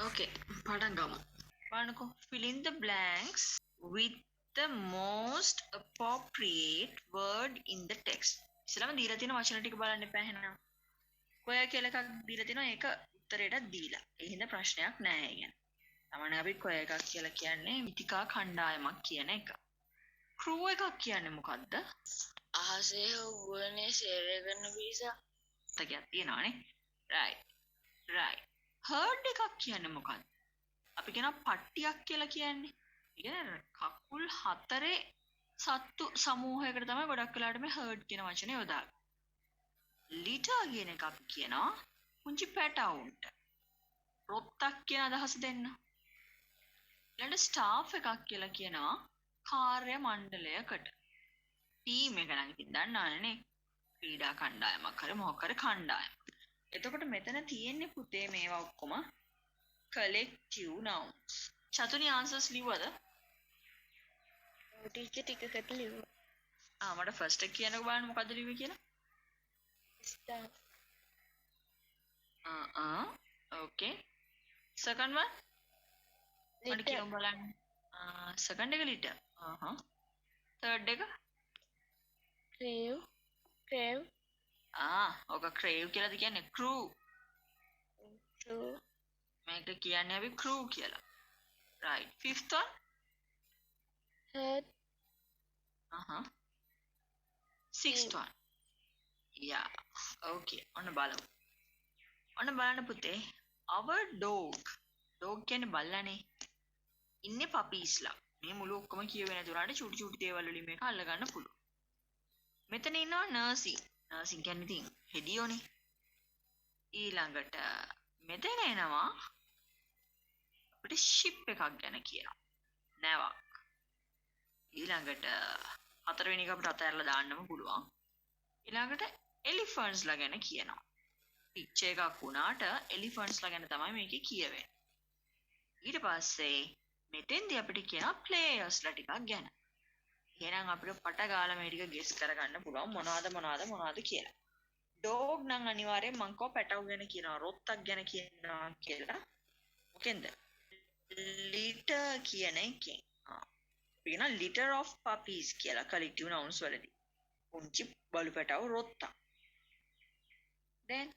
Okay, පටන් ගමු. බලන්නකෝ. Fill in the blanks with the most appropriate word in the text. ඉස්සෙල්ලාම දීලා තියෙන වචන ටික බලන්න එපා එහෙනම්. කොයා කියලා එකක් දීලා තිනවා ඒක උත්තරේට දීලා. ඒ හින්දා ප්‍රශ්නයක් නැහැ කියන්නේ. තමන්න අපි කොයා එකක් කියලා කියන්නේ විතිකා කණ්ඩායමක් කියන එක. crew එකක් කියන්නේ මොකද්ද? අහසේ හුවනේ සේවය කරන පිරිසක්. තකයක් තියෙනවානේ. right. herd එකක් කියන්නේ මොකද්ද? අපි කියනවා පට්ටියක් කියලා කියන්නේ. ඒ කියන්නේ කකුල් හතරේ සත්තු සමූහයකට තමයි ගොඩක් වෙලාවට මේ herd කියන වචනේ යොදාගන්නේ. litter කියන එක අපි කියනවා පුංචි පැටවුන්ට. රොත්තක් කියන අදහස දෙන්න. ඊළඟට staff එකක් කියලා කියනවා කාර්ය මණ්ඩලයකට. ටීම් එක නම් ඉතින් දන්නවනේ. ක්‍රීඩා කණ්ඩායමක් හරි මොකක් හරි කණ්ඩායමක්. එතකොට මෙතන තියෙන්නේ පුතේ මේවා ඔක්කොම collective nouns. චතුනි answers ලිව්වද? ටිකකට ලිව්වා. මට ෆස්ට් එක කියනකො බලන්න මොකද්ද ලිව්වේ කියලා? ස්ටාෆ්. okay. second one? මට කියමු බලන්න. second එක litter. third එක? crave. ඔක crave කියලාද කියන්නේ crew. true. මේක කියන්නේ අපි crew කියලා. right. fifth one? herd. sixth one? yeah. okay. ඔන්න බලමු. ඔන්න බලන්න පුතේ. our dog කියන්නේ බල්ලානේ. ඉන්නේ පපීස්ලා. මේ මුළු ඔක්කොම කියවෙන්නේ නැතුණාට චුටි චුටි දේවල් වලින් මේක අල්ල ගන්න පුළුවන්. මෙතන ඉන්නවා නර්සින් කියන්නේ ඉතින් හෙඩියෝනේ. ඊළඟට මෙතන එනවා අපිට ෂිප් එකක් ගැන කියනවා. නැවක්. ඊළඟට හතරවෙනි එක අපිට අතහැරලා දාන්නම පුළුවන්. ඊළඟට එලිෆන්ට්ස්ලා ගැන කියනවා. පික්චර් එකක් වුණාට එලිෆන්ට්ස්ලා ගැන තමයි මේකේ කියවෙන්නේ. ඊට පස්සේ මෙතෙන්දී අපිට කියනවා ප්ලේයර්ස්ලා ටිකක් ගැන. එහෙනම් අපිට පට ගාලා මේ ටික ගෙස් කරගන්න පුළුවන් මොනවද කියලා. ඩොග් නම් අනිවාර්යෙන් මං කව පැටවු ගැන කියනවා, රොත්තක් ගැන කියනවා කියලා. මොකෙන්ද? litter කියන එකෙන්. අපි කියනවා litter of puppies කියලා collective nouns වලදී. පුංචි බලු පැටවු රොත්තක්. then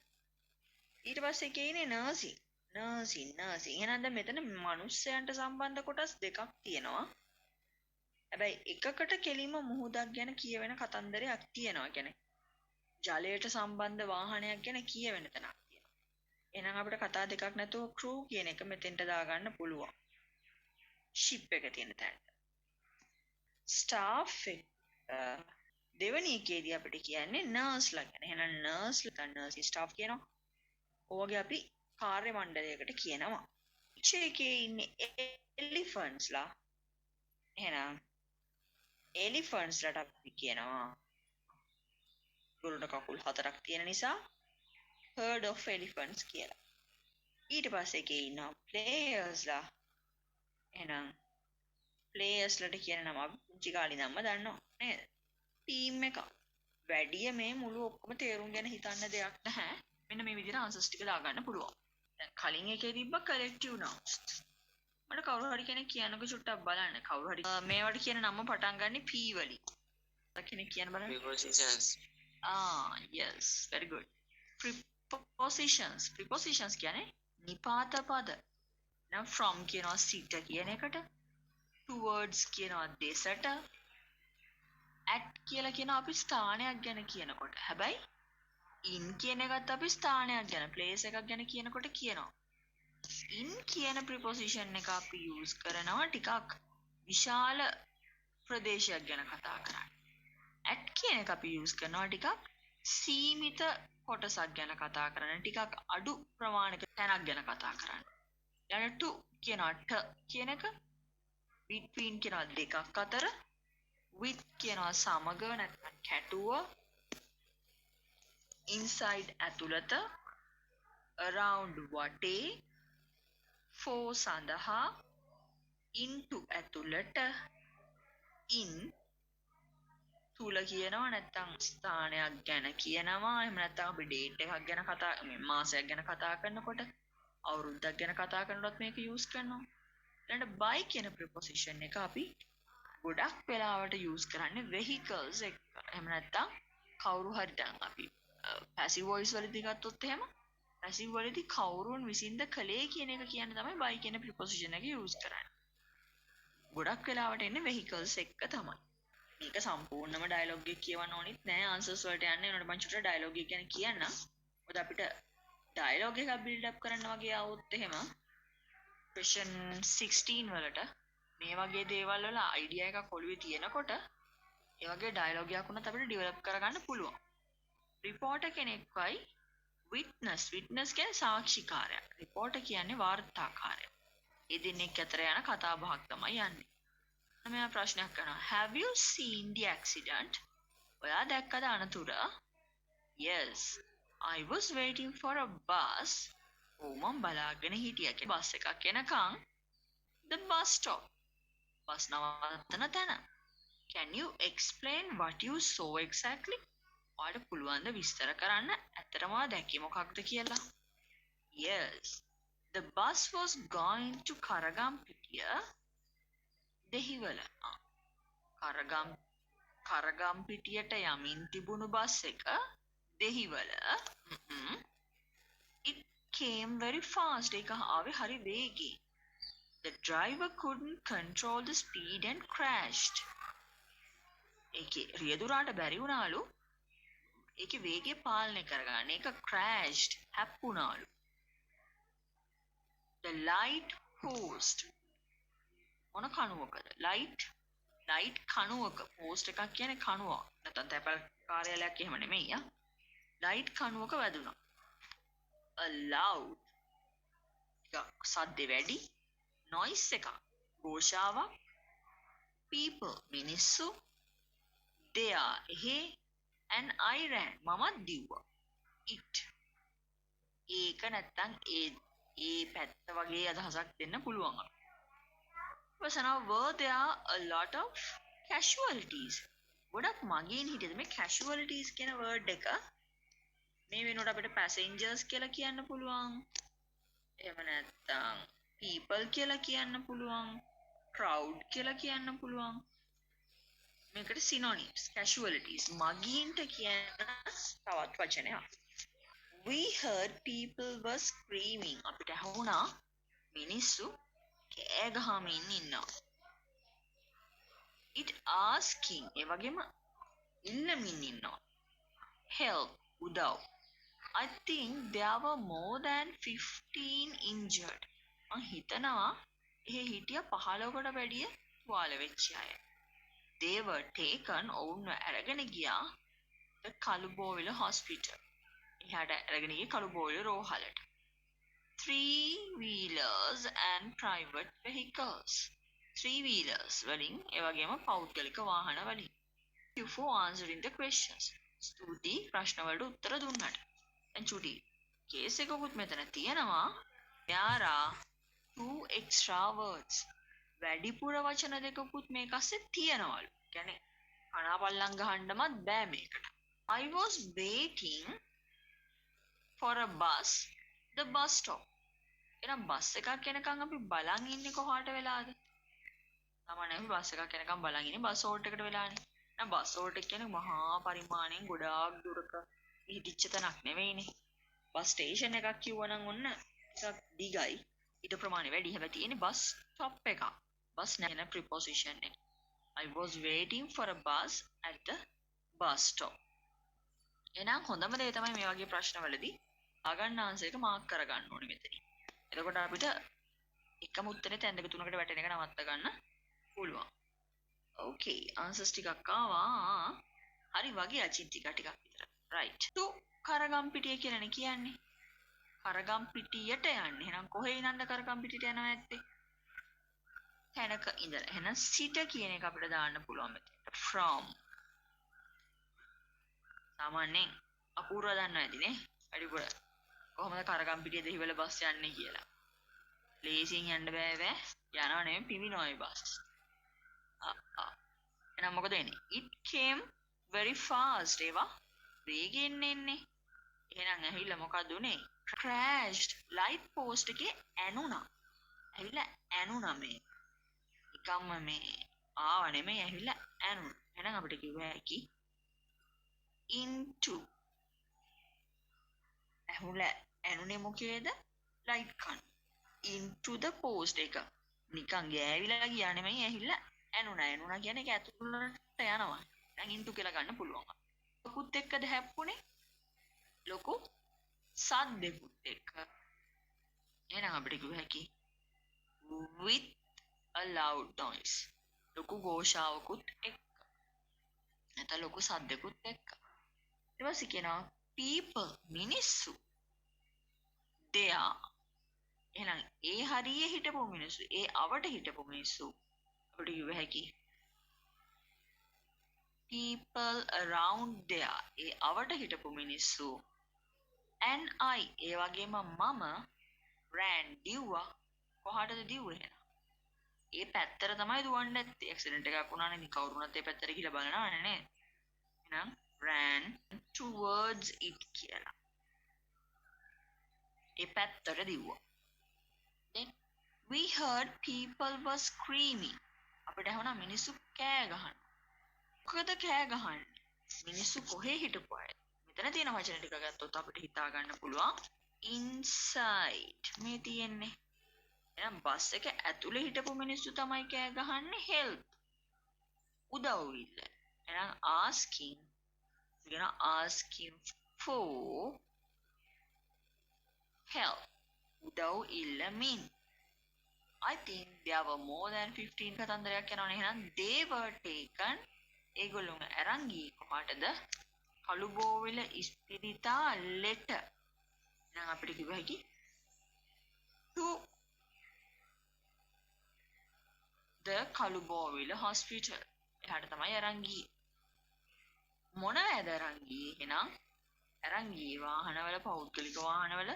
ඊට පස්සේ කියන්නේ nursing. එහෙනම් දැන් මෙතන මිනිස්සයන්ට සම්බන්ධ කොටස් දෙකක් තියෙනවා. හැබැයි එකකට කෙලින්ම මුහුදක් ගැන කියවෙන කතන්දරයක් තියෙනවා. කියන්නේ ජලයට සම්බන්ධ වාහනයක් ගැන කියවෙන තැනක් තියෙනවා. එහෙනම් අපිට කතා දෙකක් නැතුව crew කියන එක මෙතෙන්ට දාගන්න පුළුවන්. ship එක තියෙන තැනට. staff එක දෙවෙනි එකේදී අපිට කියන්නේ nurseලා ගැන. එහෙනම් nurse staff කියනවා. ඔයගේ අපි කාර්ය මණ්ඩලයකට කියනවා. එකේ ඉන්නේ elephants-ලා. එහෙනම් elephants-ලාට අපි කියනවා ගොළුට කකුල් හතරක් තියෙන නිසා herd of elephants කියලා. ඊට පස්සේ එකේ ඉන්නවා players-ලා. එහෙනම් players-ලාට කියන නම අපි පුංචි කාලේ ඉඳන්ම දන්නවා නේද? ටීම් එක. වැඩිය මේ මුළු ඔක්කොම තේරුම් ගැන හිතන්න දෙයක් නැහැ. මෙන්න මේ විදිහට answers ටික දාගන්න පුළුවන්. දැන් කලින් එකේ තිබ්බ collective nouns. මට කවුරු හරි කෙනෙක් කියනකො චුට්ටක් බලන්න. කවුරු හරි මේවට කියන නම පටන් ගන්න P වලින්. කෙනෙක් කියන්න බලන්න. prepositions. yes, very good. Prepositions කියන්නේ නිපාත පද. නම් from කියනවා සිට කියන එකට. towards කියනවා දෙසට. at කියලා කියනවා අපි ස්ථානයක් ගැන කියනකොට. හැබැයි in කියන එකත් අපි ස්ථානයක් ගැන place එකක් ගැන කියනකොට කියනවා. in කියන preposition එක අපි use කරනවා ටිකක් විශාල ප්‍රදේශයක් ගැන කතා කරන්න. at කියන එක අපි use කරනවා ටිකක් සීමිත කොටසක් ගැන කතා කරන්න. ටිකක් අඩු ප්‍රමාණික තැනක් ගැන කතා කරන්න. ඊළඟට to කියනවා ට කියන එක between කියනවා දෙකක් අතර, with කියනවා සමග නැත්නම් කැටුව, inside ඇතුළත, around වටේ, for සඳහා, into ඇතුළට, in තුල කියනවා නැත්නම් ස්ථානයක් ගැන කියනවා. එහෙම නැත්නම් අපි date එකක් ගැන කතා මේ මාසයක් ගැන කතා කරනකොට අවුරුද්දක් ගැන කතා කරනකොටත් මේක යූස් කරනවා. ඊළඟට buy කියන preposition එක අපි ගොඩක් වෙලාවට යූස් කරන්නේ vehicles එක. එහෙම නැත්නම් කවුරු හරි දැන් අපි passive voice වලදී ගත්තොත් එහෙම passive වලදී කවුරුන් විසින්ද කළේ කියන එක කියන්නේ තමයි buy කියන preposition එක යූස් කරන්නේ. ගොඩක් වෙලාවට එන්නේ vehicles එක්ක තමයි. මේක සම්පූර්ණම ඩයලොග් එක කියවන්න ඕනිත් නෑ ආන්සර්ස් වලට යන්න ඒනට මම චුට්ටක් ඩයලොග් එක ගැන කියන්නම්. මොකද අපිට ඩයලොග් එකක් බිල්ඩ් අප් කරන්න වගේ આવොත් එහෙම question 16 වලට මේ වගේ දේවල් වල අයිඩියා එකක් ඔළුවේ තියෙනකොට ඒ වගේ ඩයලොග් එකක් උනත් අපිට ඩෙවලොප් කරගන්න පුළුවන්. රිපෝටර් කෙනෙක්වයි විට්නස් කියන්නේ සාක්ෂිකාරයා. රිපෝටර් කියන්නේ වාර්තාකාරයා. ඒ දෙන්නෙක් අතර යන කතා බහක් තමයි යන්නේ. මෙයා ප්‍රශ්නයක් කරනවා. Have you seen the accident? ඔයා දැක්කද අනතුර? Yes. I was waiting for a bus. ඔව් මම බලාගෙන හිටියා. බස් එකක් එනකන් the bus stop. බස් නවත්තන තැන. Can you explain what you saw exactly? ඔයාලට පුළුවන් ද විස්තර කරන්න ඇත්තටම දැක්කේ මොකක්ද කියලා? Yes. The bus was going to Karagampiටිය Dehiwala. කරගම්පිටියට යමින් තිබුණු බස් එක Dehiwala. It came very fast. ඒක ආවේ හරි වේගෙන්. The driver couldn't control the speed and crashed. ඒකේ රියදුරාට බැරි වුණාලු ඒකේ වේගය පාලනය කරගන්න. ඒක crashed හැප්පුණාලු. The light post මොන කණුවකද? ලයිට් කණුවක පෝස්ට් එකක් කියන්නේ කණුවක්. නැත්නම් තැපැල් කාර්යාලයක් එහෙම නෙමෙයි ආ. ලයිට් කණුවක වැදුනා. A loud සද්ද වැඩි noise එකක්. ഘോഷාවක්. people මිනිස්සු. there එහි and I ran මමත් දිව්වා. it ඒක නැත්නම් ඒ පැත්ත වගේ අදහසක් දෙන්න පුළුවන් අපිට. now were there a lot of casualties? ගොඩක් මගින් හිටියද මේ casualties කියන word එක මේ වෙනකොට අපිට passengers කියලා කියන්න පුළුවන්. එහෙම නැත්නම් people කියලා කියන්න පුළුවන්. crowd කියලා කියන්න පුළුවන්. මේකට synonyms casualties මගින්ට කියන තවත් වචනයක්. We heard people were screaming. අපිට ඇහුණා මිනිස්සු කෑ ගහමින් ඉන්නවා. It asking ඒ වගේම ඉල්ලමින් ඉන්නවා. Help උදව්. I think there were more than 15 injured. මං හිතනවා එහෙ හිටිය 15කට වැඩිය තුවාල වෙච්ච අය. They were taken ඔවුන්ව අරගෙන ගියා the කළුබෝවිල hospital. එහාට අරගෙන ගියේ කළුබෝවිල රෝහලට. 3-wheelers and private vehicles. 3-wheelers වලින් ඒ වගේම පෞද්ගලික වාහන වලින්. Thank you for answering the questions. ස්තුතියි ප්‍රශ්න වලට උත්තර දුන්නට. දැන් චුටි කේස් එකකුත් මෙතන තියෙනවා. There are 2 extra words. වැඩිපුර වචන දෙකකුත් මේක අස්සේ තියෙනවලු. කියන්නේ කනාපල්ලම් ගහන්නමත් බෑ මේකට. I was waiting for a bus the bus stop. එහෙනම් බස් එකක් එනකන් අපි බලන් ඉන්නේ කොහාට වෙලාද? තමන්නේ අපි බස් එකක් එනකන් බලන් ඉන්නේ බස් හෝල්ට් එකට වෙලානේ. දැන් බස් හෝල්ට් එක කියන්නේ මහා පරිමාණයෙන් ගොඩාක් දුරක හිටිච්ච තැනක් නෙවෙයිනේ. බස් ස්ටේෂන් එකක් කිව්වනම් ඔන්න ටිකක් දිගයි. ඊට ප්‍රමාණය වැඩි. හැබැයි තියෙන්නේ බස් ස්ටොප් එකක්. බස් නැගෙන ප්‍රිපොසිෂන් එක. I was waiting for a bus at the bus stop. එහෙනම් හොඳම දේ තමයි මේ වගේ ප්‍රශ්නවලදී අගන්න ආන්සර් එක මාක් කරගන්න ඕනේ මෙතනින්. එතකොට අපිට එකම උත්තරේ තැන් දෙක තුනකට වැටෙන එක නවත්ත ගන්න පුළුවන්. Okay, answers ටිකක් ආවා. හරි වගේ අචින් ටිකක් විතර. Right. to කරගම්පිටිය කියලානේ කියන්නේ. කරගම්පිටියට යන්නේ. එහෙනම් කොහේ ඉඳන්ද කරගම්පිටියට යනවා ඇත්තේ? තැනක ඉඳලා. එහෙනම් සිට කියන එක අපිට දාන්න පුළුවන් මෙතන. from. සාමාන්‍යයෙන් අපූර්ව දන්නවා ඇතිනේ. වැඩිපුර කොහොමද කරගම්පිටිය දෙහිවල බස් යන්නේ කියලා. ලේසියෙන් යන්න බෑ. යනවා නෙමෙයි පිවිනොයි බස්. එහෙනම් මොකද වෙන්නේ? It came very fast. ඒවා වේගෙන් එන්නේ. එහෙනම් ඇහිලා මොකද උනේ? crashed light post එකේ ඇනුණා. ඇවිල්ලා ඇනුණා මේ. නිකම්ම මේ ආව නෙමෙයි ඇවිල්ලා ඇනුණා. එහෙනම් අපිට කිව්ව හැකි into ඇනුනේ මොකේද? light කන. into the post එක. නිකන් ගෑවිලා ගියා නෙමෙයි ඇහිල්ලා ඇනුණා. ඇනුණා කියන්නේ ඒක ඇතුළට යනවා. දැන් into කියලා ගන්න පුළුවන්. ලොකුත් එක්කද හැප්පුණේ? ලොකු සද්දෙකුත් එක්ක. එහෙනම් අපිට කිව්ව හැකි with a loud noise. ලොකු ഘോഷාවකුත් එක්ක. නැත්නම් ලොකු සද්දෙකුත් එක්ක. ඊට පස්සේ කියනවා people මිනිස්සු. they are. එහෙනම් ඒ හරියේ හිටපු මිනිස්සු, ඒ අවට හිටපු මිනිස්සු අපිට කිව්ව හැකි people around there. ඒ අවට හිටපු මිනිස්සු and I ඒ වගේම මම ran දිව්වා. කොහාටද දිව්වේ එහෙනම්? ඒ පැත්තට තමයි දුවන්න නැත්තේ. ඇක්සිඩන්ට් එකක් වුණානේ. ඉතින් කවුරුණත් ඒ පැත්තට ගිහලා බලනවනේ නේද? එහෙනම් ran towards it කියලා. ඒ පැත්තට දිව්වා. then we heard people were screaming. අපිට ඇහුණා මිනිස්සු කෑ ගහන. මොකද කෑ ගහන්නේ? මිනිස්සු කොහේ හිටපු අයද? මෙතන තියෙන වචන ටික ගත්තොත් අපිට හිතා ගන්න පුළුවන් inside මේ තියෙන්නේ. එහෙනම් බස් එක ඇතුලේ හිටපු මිනිස්සු තමයි කෑ ගහන්නේ help. උදව් ඉල්ල. එහෙනම් asking for help. උදව් ඉල්ලමින්. I think there were more than 15 කතන්දරයක් යනවනේ. එහෙනම් they were taken. ඒගොල්ලෝ අරන් ගියේ කොහාටද? කළුබෝවිල ඉස්පිරිතා letter. එහෙනම් අපිට කිව්ව හැකි to the කළුබෝවිල hospital. එහාට තමයි අරන් ගියේ. මොනවද අරන් ගියේ? එහෙනම් අරන් ගියේ වාහනවල, පෞද්ගලික වාහනවල.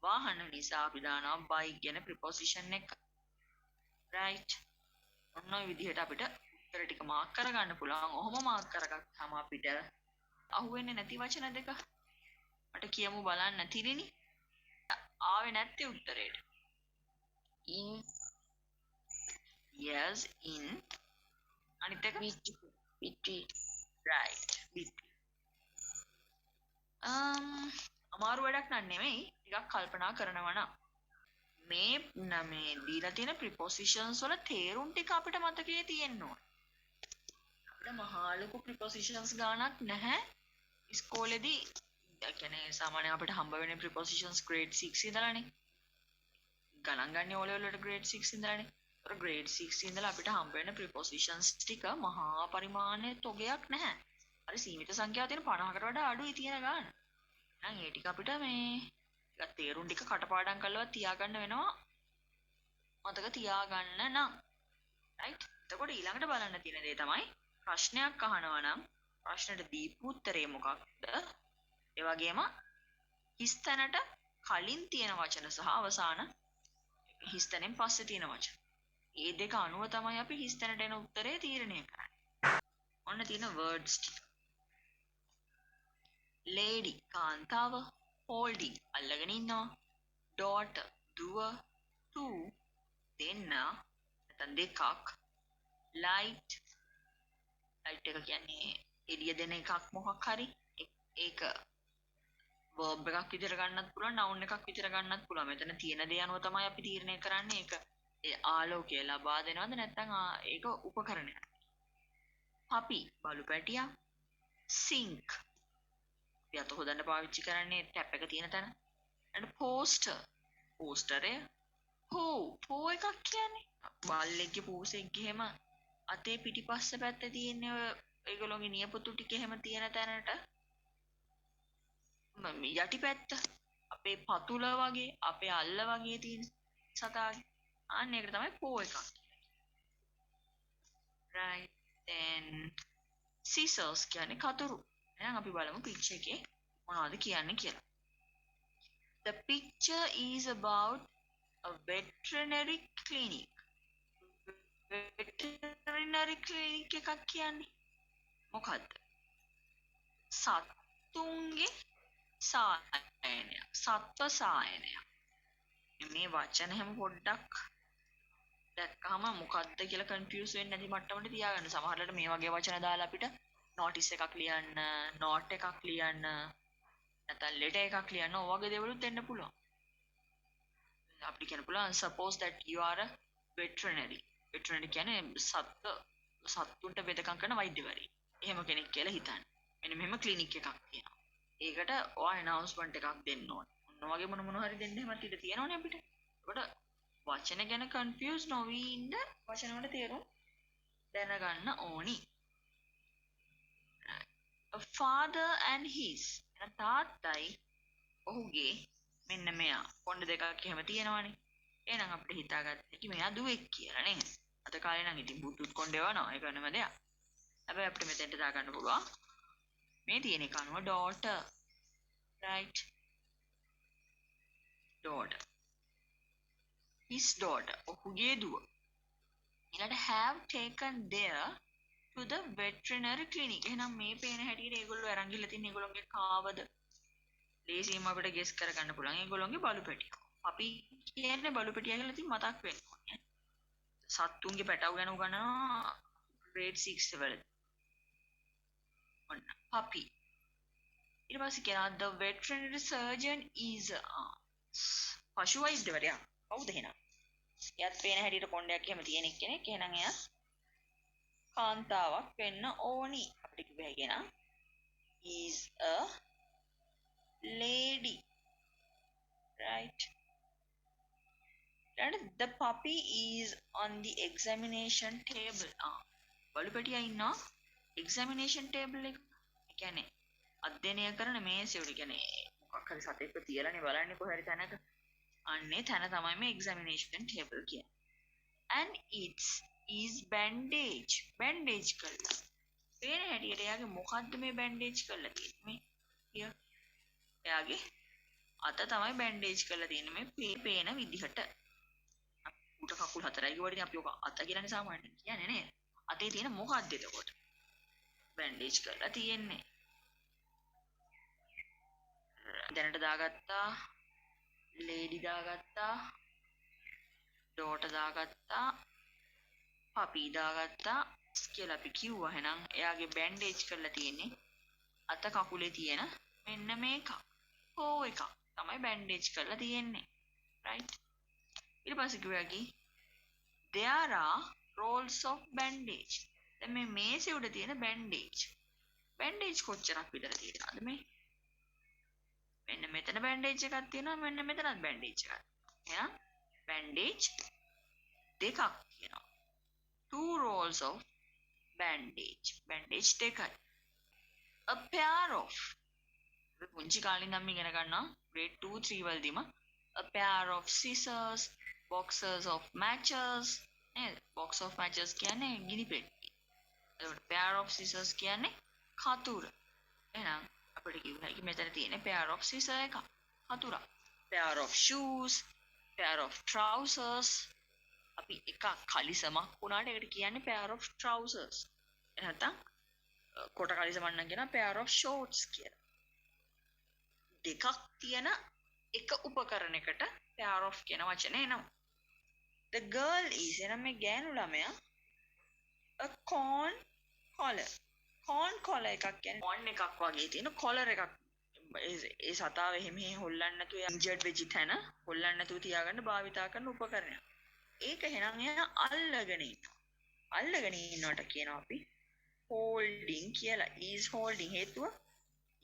වාහන නිසා අපි දානවා bike කියන preposition එක. right. ඔන්න ඔය විදිහට අපිට උත්තර ටික මාක් කරගන්න පුළුවන්. ඔහොම මාක් කරගත්තාම අපිට අහුවෙන්නේ නැති වචන දෙක. මට කියමු බලන්න තිරිනි. ආවේ නැත්තේ උත්තරේට. in yes in අනිත් එක between. right. between. අමාරු වැඩක් නන් නෙමෙයි. ටිකක් කල්පනා කරනවා නම් මේ දීලා තියෙන prepositions වල තේරුම් ටික අපිට මතකයේ තියෙන්න ඕන. අපිට මහා ලොකු prepositions ගානක් නැහැ ඉස්කෝලේදී. ඒ කියන්නේ සාමාන්‍යයෙන් අපිට හම්බ වෙන prepositions grade 6 ඉඳලානේ. ගණන් ගන්න ඕලෙ වලට grade 6 ඉඳලානේ. ඒතර grade 6 ඉඳලා අපිට හම්බ වෙන prepositions ටික මහා පරිමාණයේ තොගයක් නැහැ. හරි සීමිත සංඛ්‍යාව තියෙන 50කට වඩා අඩුයි තියෙන ගාන. එහෙනම් ඒ ටික අපිට මේ ටිකක් තේරුම් ටික කටපාඩම් කරලා තියාගන්න වෙනවා. මතක තියාගන්න නම්. right. එතකොට ඊළඟට බලන්න තියෙන දේ තමයි ප්‍රශ්නයක් අහනවා නම් ප්‍රශ්නෙට දීපු උත්තරේ මොකක්ද? ඒ වගේම හිස්තැනට කලින් තියෙන වචන සහ අවසාන හිස්තැනෙන් පස්සේ තියෙන වචන. මේ දෙක අනුව තමයි අපි හිස්තැනට එන උත්තරේ තීරණය කරන්නේ. ඔන්න තියෙන words ටික. lady කාන්තාව, holding අල්ලගෙන ඉන්නවා, daughter දුව, two දෙන්න නැත්නම් දෙකක්, light එක කියන්නේ එළිය දෙන එකක් මොකක් හරි. ඒක verb එකක් විදිහට ගන්නත් පුළුවන්, noun එකක් විදිහට ගන්නත් පුළුවන්. මෙතන තියෙන දේ අනුව තමයි අපි තීරණය කරන්නේ. ඒක ඒ ආලෝකය ලබා දෙනවද නැත්නම් ඒක උපකරණයක්. puppy බලු පැටියා, sink අපි අත හොදන්න පාවිච්චි කරන්නේ ටැප් එක තියෙන තැන. and poster එක පෝ එකක් කියන්නේ බල්ලෙක්ගේ පූසෙක්ගේ එහෙම අතේ පිටිපස්ස පැත්තේ තියෙන ඒගොල්ලෝගේ නියපොතු ටික එහෙම තියෙන තැනට යටිපැත්ත අපේ පතුල වගේ අපේ අල්ල වගේ තියෙන සතාගේ අන්න ඒකට තමයි පෝ එකක්. right. then scissors කියන්නේ කතුරු. එහෙනම් අපි බලමු picture එකේ මොනවද කියන්නේ කියලා. The picture is about a veterinary clinic. veterinary clinic එකක් කියන්නේ මොකද්ද? සත්තුන්ගේ සායනය සත්ව සායනය මේ වචන හැම පොඩ්ඩක් දැක්කම මොකද්ද කියලා කන්ෆියුස් වෙන්නේ නැති මට්ටමට තියාගන්න. සමහරවිට මේ වගේ වචන දාලා අපිට නෝටිස් එකක් ලියන්න, නෝට් එකක් ලියන්න, නැත්නම් ලෙටර් එකක් ලියන්න ඔය වගේ දේවලුත් දෙන්න පුළුවන්. අපිට කියන්න පුළුවන් suppose that you are a veterinary. veterinary කියන්නේ සත්තුන්ට වෙදකම් කරන වෛද්‍යවරයෙක්. එහෙම කෙනෙක් කියලා හිතන්න. මෙන්න මෙහෙම ක්ලිනික් එකක් තියෙනවා. ඒකට ඔයා announcement එකක් දෙන්න ඕනේ. ඔන්න වගේ මොන හරි දෙන්න එහෙමත් ඉඩ තියෙනවනේ අපිට. ඒකට වචන ගැන කන්ෆියුස් නොවී ඉන්න වචන වල තේරුම් දැනගන්න ඕනි. A father and his. එන තාත්තයි ඔහුගේ මෙන්න මෙයා කොණ්ඩ දෙකක් එහෙම තියෙනවනේ. එහෙනම් අපිට හිතාගන්න හැකි මෙයා දුවෙක් කියලා නේද? අද කාලේ නම් ඉතින් බුදුත් කොණ්ඩේ වනවා. ඒක වෙනම දෙයක්. හැබැයි අපිට මෙතෙන්ට දාගන්න පුළුවන්. මේ තියෙන එක අනුව daughter. Right? Daughter. His daughter. ඔහුගේ දුව. ඊළඟට have taken there to the veterinary clinic. එහෙනම් මේ පේන හැටියට ඒගොල්ලෝ අරන් ගිහලා තින්නේ ඒගොල්ලෝගේ කාවද? ලේසියෙන්ම අපිට ගෙස් කරගන්න පුළුවන්. ඒගොල්ලෝගේ බලු පෙට්ටිය. අපි කියන්නේ බලු පෙට්ටිය කියලා ඉතින් මතක් වෙන්න ඕනේ. සත්තුන්ගේ පැටව ගැන උගන්වනවා grade 6 වලදී. ඔන්න puppy. ඊට පස්සේ කියනවා the veterinary surgeon is පශු වෛද්‍යවරයා. කවුද එහෙනම්? එයාත් පේන හැටියට කොණ්ඩයක් එහෙම තියෙන කෙනෙක්. එහෙනම් එයා කාන්තාවක් වෙන්න ඕනි. අපිට කිව්ව හැකිනම් is a lady. Right? And the puppy is on the examination table. බලු පෙටියා ඉන්නවා examination table එක. ඒ කියන්නේ අධ්‍යයනය කරන මේසෙ උඩ කියන්නේ මොකක් හරි සතෙක්ව තියලානේ බලන්නේ කොහේ හරි තැනක. අන්නේ තැන තමයි මේ examination table කියන්නේ. And it is bandage. bandage කළා. පේන හැටියට එයාගේ මොකද්ද මේ bandage කරලා තියෙන්නේ මේ? here. එයාගේ අත තමයි bandage කරලා තියෙන්නේ මේ පේන විදිහට. උට කකුල් හතරයි කිව්වනේ අපි ඔක අත කියලානේ සාමාන්‍යයෙන් කියන්නේ නේද? අතේ තියෙන මොකද්ද එතකොට? bandage කරලා තියෙන්නේ. දැනට දාගත්තා lady දාගත්තා daughter දාගත්තා puppy දාගත්තා කියලා අපි කිව්වා. එහෙනම් එයාගේ bandage කරලා තියෙන්නේ අත කකුලේ තියෙන මෙන්න මේක. ඕ එක තමයි bandage කරලා තියෙන්නේ. right? ඊට පස්සේ කිව්වාකි there are rolls of bandage. දැන් මේ මේසෙ උඩ තියෙන bandage. bandage කොච්චරක් විතර තියෙනවද මේ? මෙන්න මෙතන bandage එකක් තියෙනවා මෙන්න මෙතනත් bandage එකක්. එහෙනම් bandage දෙකක් තියෙනවා. two rolls of bandage. bandage දෙකයි. a pair of පුංචි කාලේ ඉඳන් මේ ඉගෙන ගන්නවා grade 2 3 වලදීම a pair of scissors, boxes of matches. නේද? box of matches කියන්නේ ගිනි පෙට්ටිය. එතකොට pair of scissors කියන්නේ කතුර. එහෙනම් අපිට කිව්ව හැකි මෙතන තියෙන pair of scissors එක කතුරක්. pair of shoes, pair of trousers. අපි එකක් කලිසමක් වුණාට ඒකට කියන්නේ pair of trousers. එහෙනම් කොට කලිසමක් නම් කියනවා pair of shorts කියලා. දෙකක් තියෙන එක උපකරණයකට pair of කියන වචනේ එනවා. The girl is එනම් මේ ගෑනු ළමයා a corn collar. corn collar එකක් කියන්නේ corn එකක් වගේ තියෙන collar එකක්. ඒ සතාව එහෙම හොල්ලන්න නැතුව injured වෙච්ච තැන හොල්ලන්න නැතුව තියාගන්න භාවිතා කරන උපකරණයක්. ඒක එහෙනම් එයා අල්ලගෙන ඉන්නවා. අල්ලගෙන ඉන්නවට කියනවා අපි holding කියලා. is holding හේතුව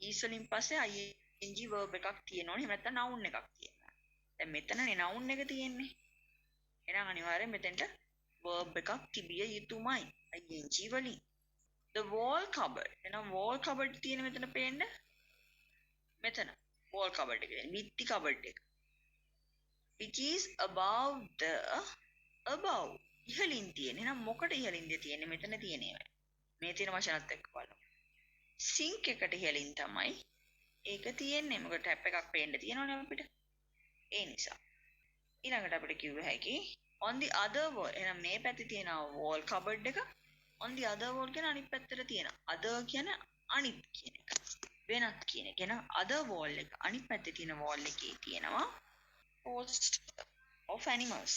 is වලින් පස්සේ ing verb එකක් තියෙනවනේ. එහෙම නැත්නම් noun එකක් තියෙනවා. දැන් මෙතනනේ noun එක තියෙන්නේ. එහෙනම් අනිවාර්යෙන් මෙතෙන්ට verb එකක් තිබිය යුතුමයි. ing වලින්. The wall cupboard. එහෙනම් wall cupboard තියෙන මෙතන පේන්න. මෙතන wall cupboard එක කියන්නේ බිත්ති cupboard එක. Which is above the above. ඉහළින් තියෙන. එහෙනම් මොකට ඉහළින්ද තියෙන්නේ? මෙතන තියෙන ඒවා. මේ තියෙන වචනත් එක්ක බලමු. sink එකට ඉහළින් තමයි ඒක තියෙන්නේ. මොකද ටැප් එකක් පේන්න තියෙනවනේ අපිට. ඒ නිසා. ඊළඟට අපිට කිව්ව හැකි on the other wall. එහෙනම් මේ පැත්තේ තියෙන wall cupboard එක on the other wall කියන අනිත් පැත්තට තියෙන. other කියන අනිත් කියන එක. වෙනත් කියන එක. එහෙනම් other wall එක අනිත් පැත්තේ තියෙන wall එකේ තියෙනවා post of animals.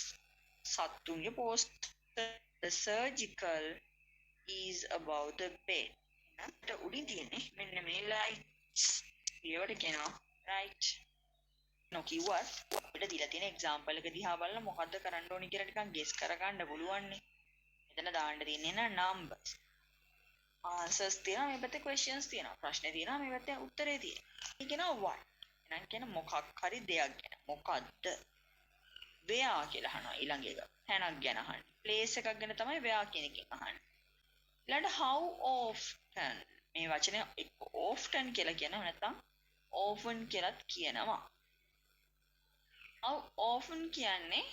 සත්තුන්ගේ post. The surgical is above the bed. නේද? උඩින් තියෙන්නේ මෙන්න මේ lights. ඒවට කියනවා right. නොකිව්වත් අපිට දීලා තියෙන example එක දිහා බලලා මොකද්ද කරන්න ඕනි කියලා ටිකක් guess කරගන්න පුළුවන් නේ. මෙතන දාන්න තියෙන්නේ න numbers. answers තියෙනවා මේ පැත්තේ questions තියෙනවා. ප්‍රශ්නේ තියෙනවා මේ පැත්තේ උත්තරේ තියෙනවා. මේ කියනවා what. එහෙනම් කියන මොකක් හරි දෙයක් ගැන. මොකද්ද? where කියලා අහනවා ඊළඟ එක. තැනක් ගැන අහන්නේ. place එකක් ගැන තමයි where කියන එකෙන් අහන්නේ. ඊළඟට how often මේ වචනේ often කියලා කියනවා නැත්නම් often කියලාත් කියනවා. how often කියන්නේ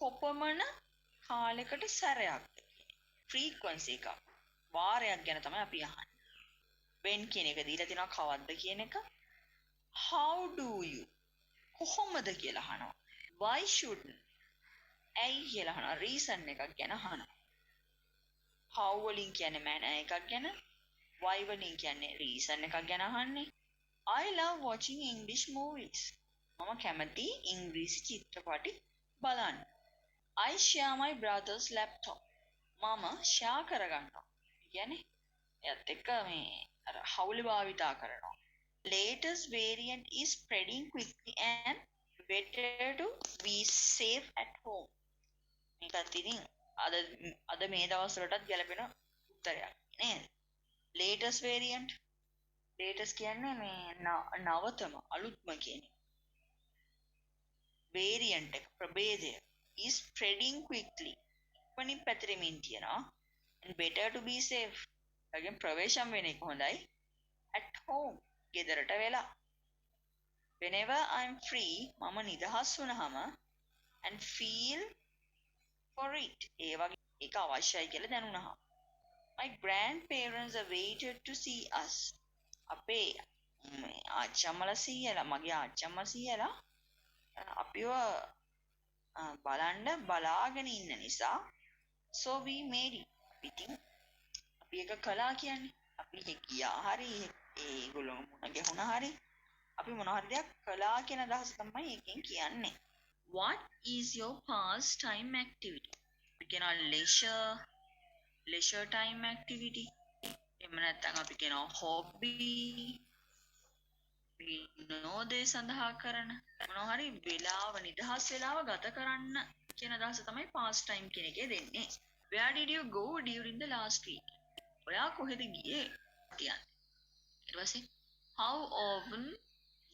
කොපමණ කාලයකට සැරයක්ද frequency එක. වාරයක් ගැන තමයි අපි අහන්නේ. when කියන එක දීලා තිනවා කවද්ද කියන එක. how do you කොහොමද කියලා අහනවා. why shouldn't ඇයි කියලා අහනවා. reason එකක් ගැන අහනවා. how වලින් කියන්නේ manner එකක් ගැන. why වලින් කියන්නේ reason එකක් ගැන අහන්නේ. I love watching English movies. මම කැමති ඉංග්‍රීසි චිත්‍රපටි බලන්න. I share my brother's laptop. මම ෂෙයා කරගන්නවා. කියන්නේ එයත් එක්ක මේ අර හවුල භාවිතා කරනවා. Latest variant is spreading quickly and better to be safe at home. මේකත් ඉතින් අද මේ දවස් වලටත් ගැලපෙන උත්තරයක් නේද? Latest variant. latest කියන්නේ මේ නවතම අලුත්ම කියන එක. variant එක ප්‍රභේදය is spreading quickly. ඉක්මනින් පැතිරෙමින් තියෙනවා. and better to be safe. again ප්‍රවේශම් වෙන එක හොඳයි. at home ගෙදරට වෙලා. whenever I'm free මම නිදහස් වුණාම and feel for it. ඒ වගේ ඒක අවශ්‍යයි කියලා දැනුණාම. my grandparents are waited to see us. අපේ ආච්චම්මලා සීයලා මගේ ආච්චම්මා සීයලා අපිව බලන්න බලාගෙන ඉන්න නිසා so we made it. ඉතින් අපි එක කළා කියන්නේ අපි ගියා හරි ඒගොල්ලෝ මුණ ගැහුණා හරි අපි මොන හරි දෙයක් කළා කියන අදහස තමයි එකෙන් කියන්නේ. what is your pastime activity? අපි කියනවා leisure time activity. එහෙම නැත්නම් අපි කියනවා hobby. විනෝදේ සඳහා කරන මොනවා හරි වෙලාව නිදහස් වෙලාව ගත කරන්න කියන අදහස තමයි pastime කියන එකේ දෙන්නේ. where did you go during the last week? ඔයා කොහෙද ගියේ කියන්නේ. ඊට පස්සේ how often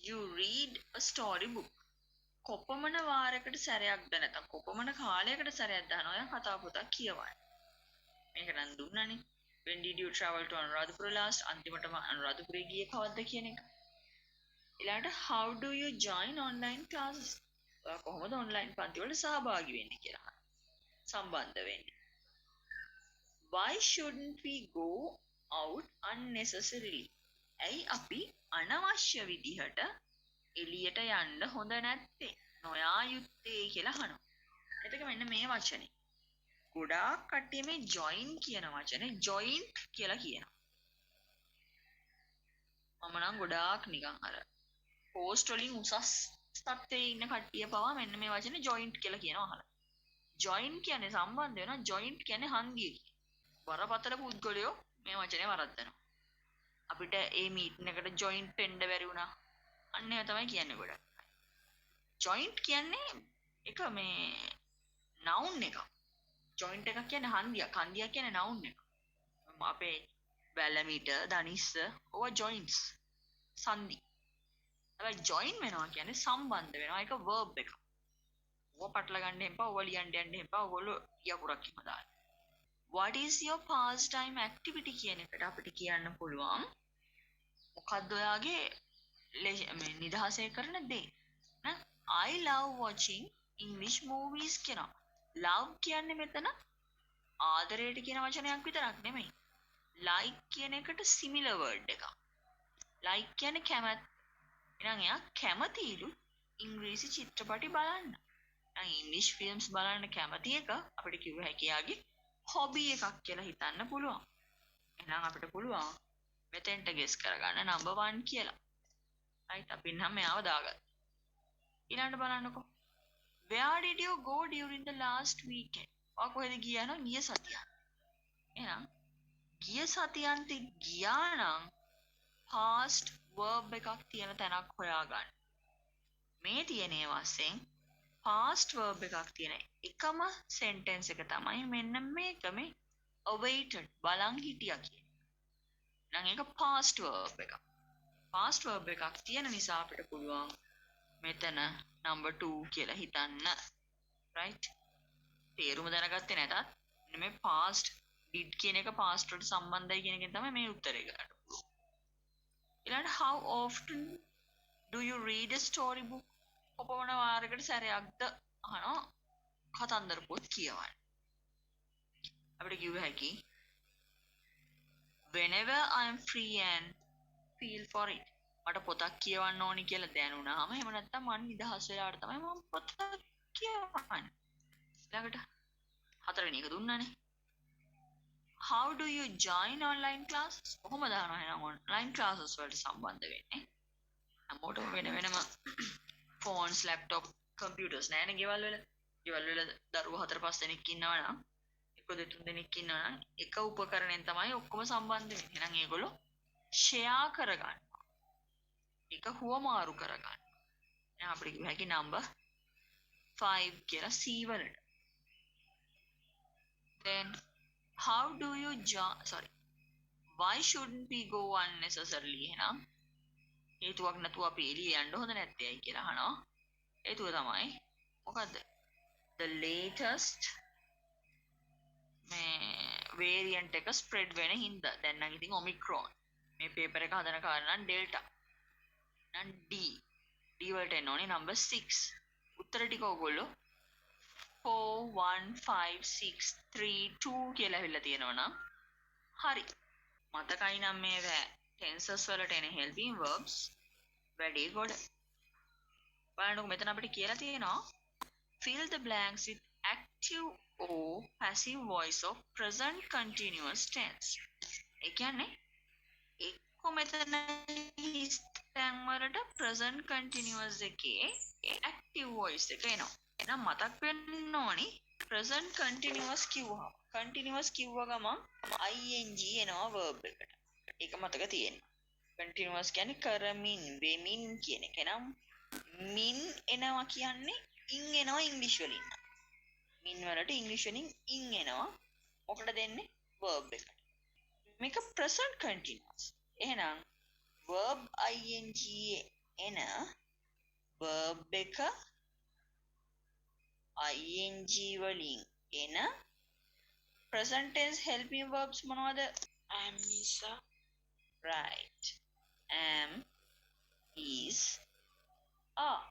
you read a story book? කොපමණ වාරයකට සැරයක්ද නැත්නම් කොපමණ කාලයකට සැරයක්ද අහන ඔයා කතා පොතක් කියවන්නේ. මේක නම් දුන්නානේ. when did you travel to Anuradhapura last? අන්තිමටම අනුරාධපුරේ ගියේ කවද්ද කියන එක. ඊළඟට how do you join online classes? ඔයා කොහොමද online පන්ති වලට සහභාගී වෙන්නේ කියලා සම්බන්ධ වෙන්නේ. why shouldn't we go out unnecessarily? ඇයි අපි අනවශ්‍ය විදිහට එළියට යන්න හොඳ නැත්තේ? නොයා යුත්තේ කියලා අහනවා. එතකොට මෙන්න මේ වචනේ. ගොඩාක් කට්ටිය මේ join කියන වචනේ joint කියලා කියනවා. මම නම් ගොඩාක් නිකන් අර post වලින් උසස් තත්ත්වයේ ඉන්න කට්ටිය පවා මෙන්න මේ වචනේ joint කියලා කියනවා අහලා. join කියන්නේ සම්බන්ධ වෙනවා joint කියන්නේ හන්දිය කියන. වරපතල පුද්ගලයෝ මේ වචනේ වරද්දනවා. අපිට ඒ මීටින් එකට joint වෙන්න බැරි වුණා. අන්න ඒවා තමයි කියන්නේ ගොඩක්. joint කියන්නේ එක මේ noun එකක්. joint එකක් කියන්නේ හන්දියක්. හන්දියක් කියන්නේ noun එකක්. අපේ වැලමිට දනිස්ස ඕවා joints සංදි. හැබැයි join වෙනවා කියන්නේ සම්බන්ධ වෙනවා. ඒක verb එකක්. ඕවා පටල ගන්න එපා. ඕවා ලියන්න යන්න එපා. ඔයගොල්ලෝ යපුරක් කිම දාන්න. what is your pastime activity කියන එකට අපිට කියන්න පුළුවන් මොකක්ද ඔයාගේ නිදහසේ කරන දේ. I love watching English movies කියනවා. love කියන්නේ මෙතන ආදරයට කියන වචනයක් විතරක් නෙමෙයි. like කියන එකට similar word එකක්. like කියන්නේ කැමති. එහෙනම් එයා කැමතිලු ඉංග්‍රීසි චිත්‍රපටි බලන්න. එහෙනම් English films බලන්න කැමති එක අපිට කිව්ව හැකියාගේ hobby එකක් කියලා හිතන්න පුළුවන්. එහෙනම් අපිට පුළුවන් මෙතෙන්ට ගෙස් කරගන්න number 1 කියලා. right අපි නම් මෙයාව දාගත්තා. ඊළඟට බලන්නකෝ. Where did you go during the last weekend? ඔයා කොහෙද ගියා නම් ගිය සතිය. එහෙනම් ගිය සතියන්ති ගියා නම් past verb එකක් තියෙන තැනක් හොයාගන්න. මේ තියෙන වශයෙන් past verb එකක් තියෙන එකම sentence එක තමයි මෙන්න මේක මේ awaited බලන් හිටියා කියන. නම් ඒක past verb එකක්. past verb එකක් තියෙන නිසා අපිට පුළුවන් මෙතන number 2 කියලා හිතන්න. right? තේරුම දැනගත්තේ නැතත් මේ past did කියන එක past වලට සම්බන්ධයි කියන එකෙන් තමයි මේ උත්තරේ ගන්න පුළුවන්. ඊළඟට how often do you read a story book? කොපමණ වාරයකට සැරයක්ද අහනවා කතන්දර පොත් කියවන්න. අපිට කිව්ව හැකි whenever I am free and feel for it. මට පොතක් කියවන්න ඕනි කියලා දැනුණාම එහෙම නැත්නම් මම නිදහස් වෙලාවට තමයි මම පොත කියවන්නේ. ඊළඟට හතරවෙනි එක දුන්නානේ. How do you join online classes? කොහොමද එහෙනම් online classes වලට සම්බන්ධ වෙන්නේ? හැමෝටම වෙනම phones, laptop, computers නෑනේ ගෙවල් වල. ගෙවල් වල දරුවෝ 4-5 දෙනෙක් ඉන්නවා නම් 1-2-3 දෙනෙක් ඉන්නවා නම් එක උපකරණයෙන් තමයි ඔක්කොම සම්බන්ධ වෙන්නේ. එහෙනම් ඒගොල්ලෝ share කරගන්න. ඒක හුවමාරු කරගන්න. දැන් අපිට කිව්ව හැකි number 5 කියලා C වලට. Then how do you why shouldn't we go unnecessarily? එහෙනම් හේතුවක් නැතුව අපි එළිය යන්න හොඳ නැත්තේ ඇයි කියලා අහනවා. හේතුව තමයි මොකද්ද? The latest මේ variant එක spread වෙන හින්දා. දැන් නම් ඉතින් omicron. මේ paper එක හදන කාරණා නම් delta. නම් D. D වලට එන්න ඕනේ number 6. උත්තර ටික ඔයගොල්ලෝ 4 1 5 6 3 2 කියලා ඇවිල්ලා තියෙනවා නම් හරි. මතකයි නම් මේ tenses වලට එන helping verbs වැඩි ගොඩ. බලන්නකො මෙතන අපිට කියලා තියෙනවා fill the blanks with active or passive voice of present continuous tense. ඒ කියන්නේ එක්ක මෙතන තැන් වලට present continuous එකේ active voice එක එනවා. එහෙනම් මතක් වෙන්න ඕනි present continuous කිව්වහම continuous කිව්ව ගමන් ing එනවා verb එකට. ඒක මතක තියෙන්න. continuous කියන්නේ කරමින් වෙමින් කියන එක. නම් මින් එනවා කියන්නේ ඉන් එනවා ඉංග්‍රීසි වලින්. මින් වලට ඉංග්‍රීසි වලින් ඉන් එනවා. මොකටද දෙන්නේ? verb එකට. මේක present continuous. එහෙනම් verb ing එන verb එක ing වලින් එන present tense helping verbs මොනවද? am is a right. am is are.